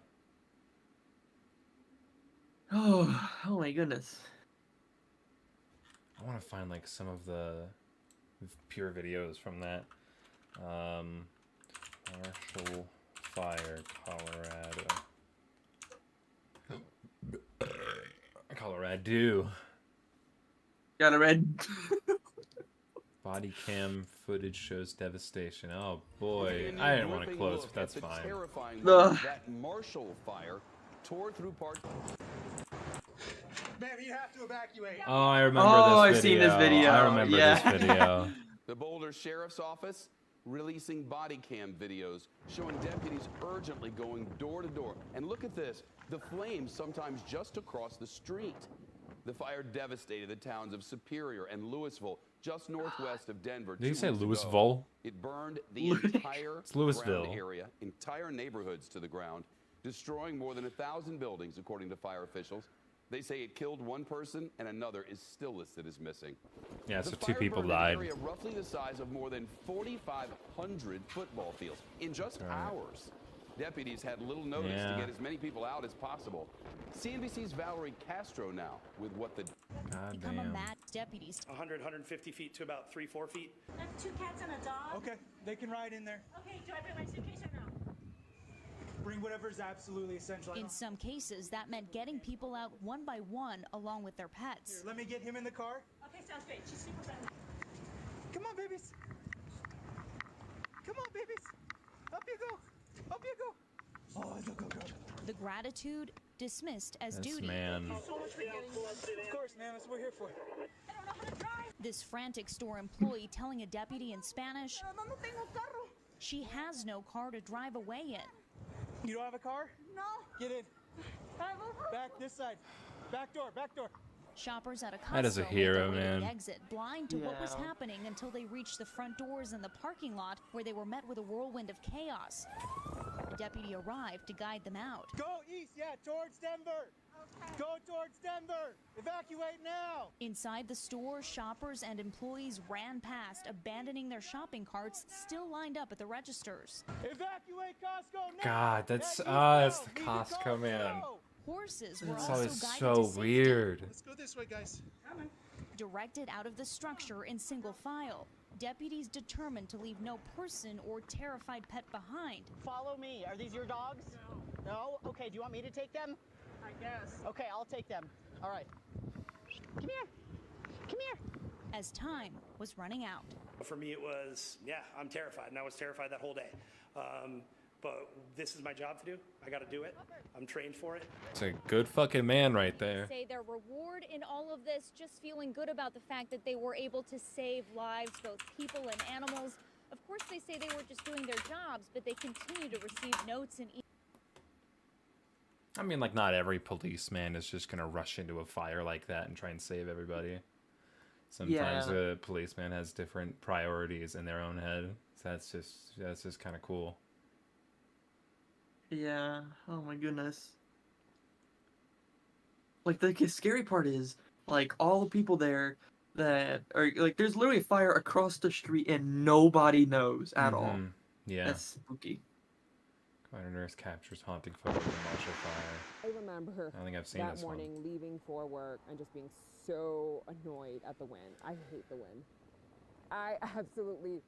Oh my goodness. I want to find like some of the pure videos from that. Marshall Fire, Colorado. Got a red. Body cam footage shows devastation. Oh boy, I didn't want to close, but that's fine. Terrifying that Marshall Fire tore through part. Ma'am, you have to evacuate. Oh, I remember I've this video. seen this video. I remember this video. The Boulder Sheriff's Office releasing body cam videos showing deputies urgently going door to door. And look at this, the flames sometimes just across the street. The fire devastated the towns of Superior and Louisville, just northwest of Denver. Did you say 2 weeks ago. Louisville? It burned the entire It's Louisville. ground area, entire neighborhoods to the ground, destroying more than 1,000 buildings, according to fire officials. They say it killed one person and another is still listed as missing. Yeah, so The 2 fire people burned an died. area roughly the size of more than 4,500 football fields in just hours. Deputies had little notice Yeah. to get as many people out as possible. CNBC's Valerie Castro now with what the God Become a damn. mad deputies. 100, 150 feet to about 3-4 feet. I have 2 cats and a dog. Okay, they can ride in there. Okay, do I bring my suitcase or no? Bring whatever's absolutely essential. In some cases, that meant getting people out one by one along with their pets. Here, let me get him in the car. Okay, sounds great. She's super friendly. Come on, babies. Come on, babies. Up you go. Up you go. Oh, go. The gratitude dismissed as This duty. man. Of course, man. That's what we're here for. This frantic store employee telling a deputy in Spanish she has no car to drive away in. You don't have a car? No. Get in. Back this side. Back door. Shoppers at a Costco That is a made hero, their way to man. the exit, blind to what was Yeah. happening until they reached the front doors in the parking lot, where they were met with a whirlwind of chaos. A deputy arrived to guide them out. Go east, towards Denver. Okay. Go towards Denver. Evacuate now. Inside the store, shoppers and employees ran past, abandoning their shopping carts still lined up at the registers. Evacuate Costco now. God, that's that's the Costco man. Horses were It's also always guided so to safety. weird. Let's go this way, guys. Directed out of the structure in single file. Deputies determined to leave no person or terrified pet behind. Follow me. Are these your dogs? No. No? Okay, do you want me to take them? I guess. Okay, I'll take them. All right. Come here. Come here. As time was running out. For me, it was, I'm terrified, and I was terrified that whole day. But this is my job to do. I got to do it. I'm trained for it. It's a good fucking man right there. Say their reward in all of this, just feeling good about the fact that they were able to save lives, both people and animals. Of course, they say they were just doing their jobs, but they continue to receive notes and I mean, like, not every policeman is just gonna rush into a fire like that and try and save everybody. Sometimes Yeah. a policeman has different priorities in their own head. So that's just kind of cool. Yeah. Oh my goodness. Like the scary part is like all the people there that are like there's literally a fire across the street and nobody knows at all. Mhm. Yeah. That's spooky. Commander Nurse captures haunting photo of the Marshall Fire. I remember I don't think I've seen that this one. morning leaving for work and just being so annoyed at the wind. I hate the wind. I absolutely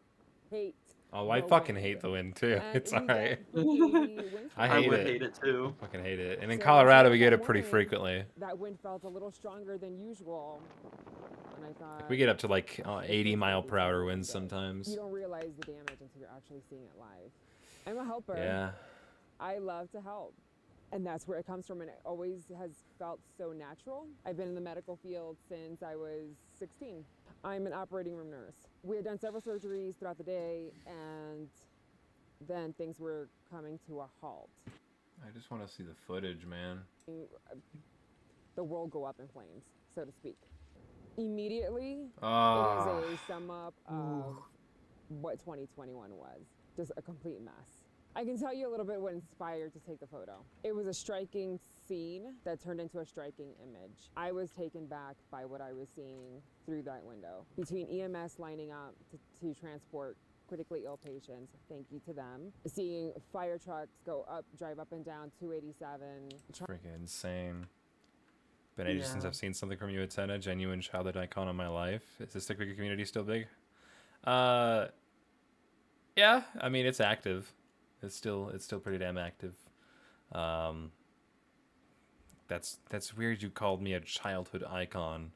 hate Oh, I the fucking wind. hate the wind too. And It's we alright. get the wind I I hate would it. hate it too. Fucking hate it. And in So Colorado, we that get it pretty morning, frequently. That wind felt a little stronger than usual. And I thought We get up to like 80-mile-per-hour winds sometimes. you don't realize the damage until you're actually seeing it live. I'm a helper. Yeah. I love to help. And that's where it comes from, and it always has felt so natural. I've been in the medical field since I was 16. I'm an operating room nurse. We had done several surgeries throughout the day, and then things were coming to a halt. I just want to see the footage, man. The world go up in flames, so to speak. Immediately, Ah. it is a sum up of what 2021 was. Just a complete mess. I can tell you a little bit what inspired to take the photo. It was a striking scene that turned into a striking image. I was taken back by what I was seeing through that window. Between EMS lining up to transport critically ill patients, thank you to them. Seeing fire trucks drive up and down 287. It's freaking insane. Been ages since I've seen something from you at Senna, genuine childhood icon of my life. Is the stick figure community still big? Yeah, I mean, it's active. It's still pretty damn active. That's weird you called me a childhood icon.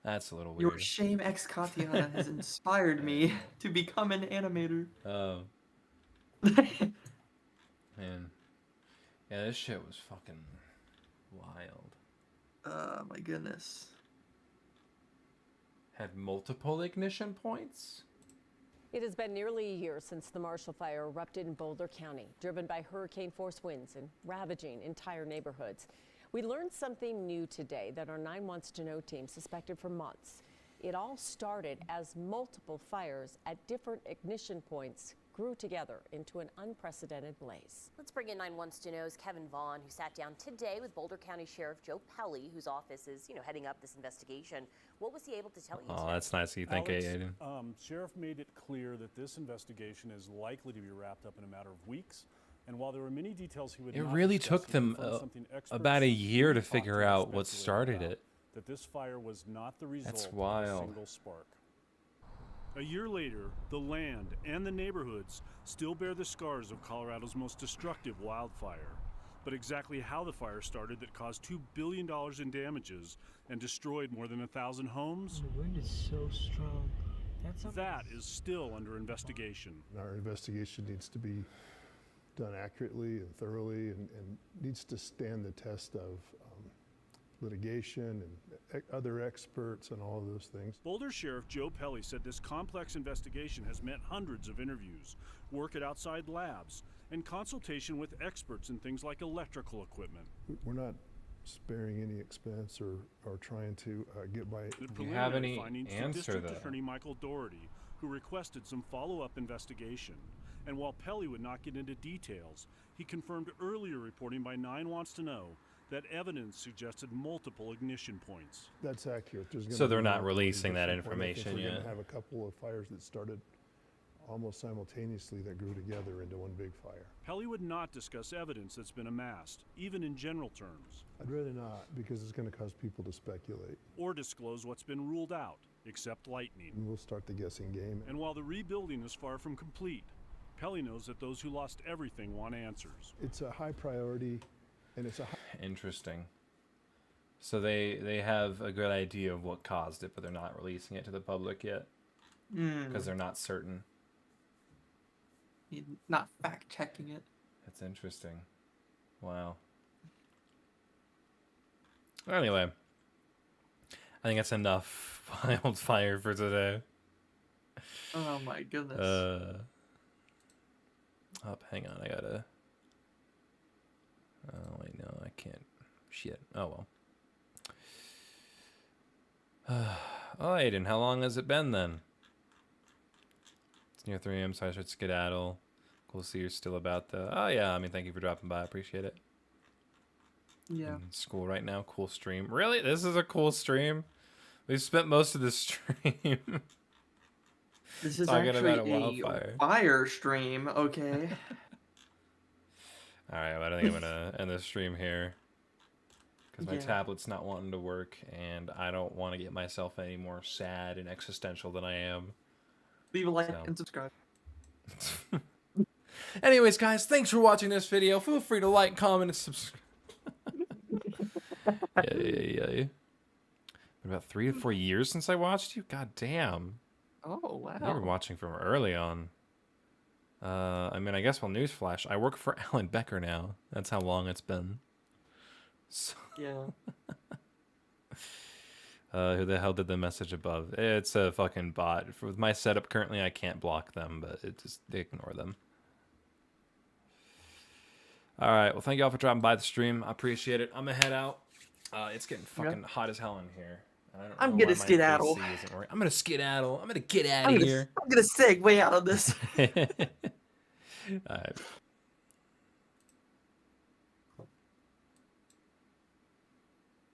That's a little weird. Your shame ex Katiana has inspired me to become an animator. Oh. Man. Yeah, this shit was fucking wild. Oh my goodness. Had multiple ignition points? It has been nearly a year since the Marshall Fire erupted in Boulder County, driven by hurricane-force winds and ravaging entire neighborhoods. We learned something new today that our 9 Wants to Know team suspected for months. It all started as multiple fires at different ignition points grew together into an unprecedented blaze. Let's bring in 9 Wants to Know's Kevin Vaughn, who sat down today with Boulder County Sheriff Joe Pelly, whose office is, heading up this investigation. What was he able to tell you Oh, today? that's nice of you. Thank you, Aiden. Sheriff made it clear that this investigation is likely to be wrapped up in a matter of weeks. And while there were many details he would It not really discuss, took he them confirmed something experts about a year to talked figure us out what speculated started about, it. that this fire was not the result That's of a wild. single spark. A year later, the land and the neighborhoods still bear the scars of Colorado's most destructive wildfire. But exactly how the fire started that caused $2 billion in damages and destroyed more than 1,000 homes, The wind is so strong. that is still under investigation. Our investigation needs to be done accurately and thoroughly and needs to stand the test of litigation and other experts and all of those things. Boulder Sheriff Joe Pelly said this complex investigation has meant hundreds of interviews, work at outside labs, and consultation with experts in things like electrical equipment. We're not sparing any expense or trying to get by. The Do you have any findings from answer, District though? Attorney Michael Doherty, who requested some follow-up investigation. And while Pelly would not get into details, he confirmed earlier reporting by 9 Wants to Know that evidence suggested multiple ignition points. That's accurate. There's gonna So they're be not multiple releasing that ignition points. I think information we're yet. gonna have a couple of fires that started almost simultaneously that grew together into one big fire. Pelly would not discuss evidence that's been amassed, even in general terms, I'd rather not, because it's going to cause people to speculate. or disclose what's been ruled out, except lightning. And we'll start the guessing game. And while the rebuilding is far from complete, Pelly knows that those who lost everything want answers. It's a high priority, and it's a high... Interesting. So they have a good idea of what caused it, but they're not releasing it to the public yet because they're not certain. Not fact checking it. That's interesting. Wow. Anyway, I think that's enough wildfire for today. Oh my goodness. Hang on, I gotta. Oh wait, no, I can't. Shit. Oh well. Oh, Aiden, how long has it been then? It's near 3 a.m., so I should skedaddle. Cool to see you're still about the. Oh yeah, I mean, thank you for dropping by. I appreciate it. Yeah. In school right now. Cool stream. Really? This is a cool stream? We've spent most of the stream This is talking actually about a wildfire. fire stream, okay? Alright, well, I think I'm gonna end the stream here. Because my Yeah. tablet's not wanting to work, and I don't want to get myself any more sad and existential than I am. Leave a like So. and subscribe. Anyways, guys, thanks for watching this video. Feel free to like, comment, and subscribe. Yeah. Been about 3 to 4 years since I watched you? God damn. Oh, wow. You were watching from early on. I mean, I guess, well, newsflash. I work for Alan Becker now. That's how long it's been. So Yeah. Who the hell did the message above? It's a fucking bot. With my setup currently, I can't block them, but they ignore them. All right. Well, thank y'all for dropping by the stream. I appreciate it. I'm gonna head out. It's getting fucking hot as hell in here. I'm gonna skedaddle. I'm gonna skedaddle. I'm gonna get out of here. I'm gonna segue out of this. All right.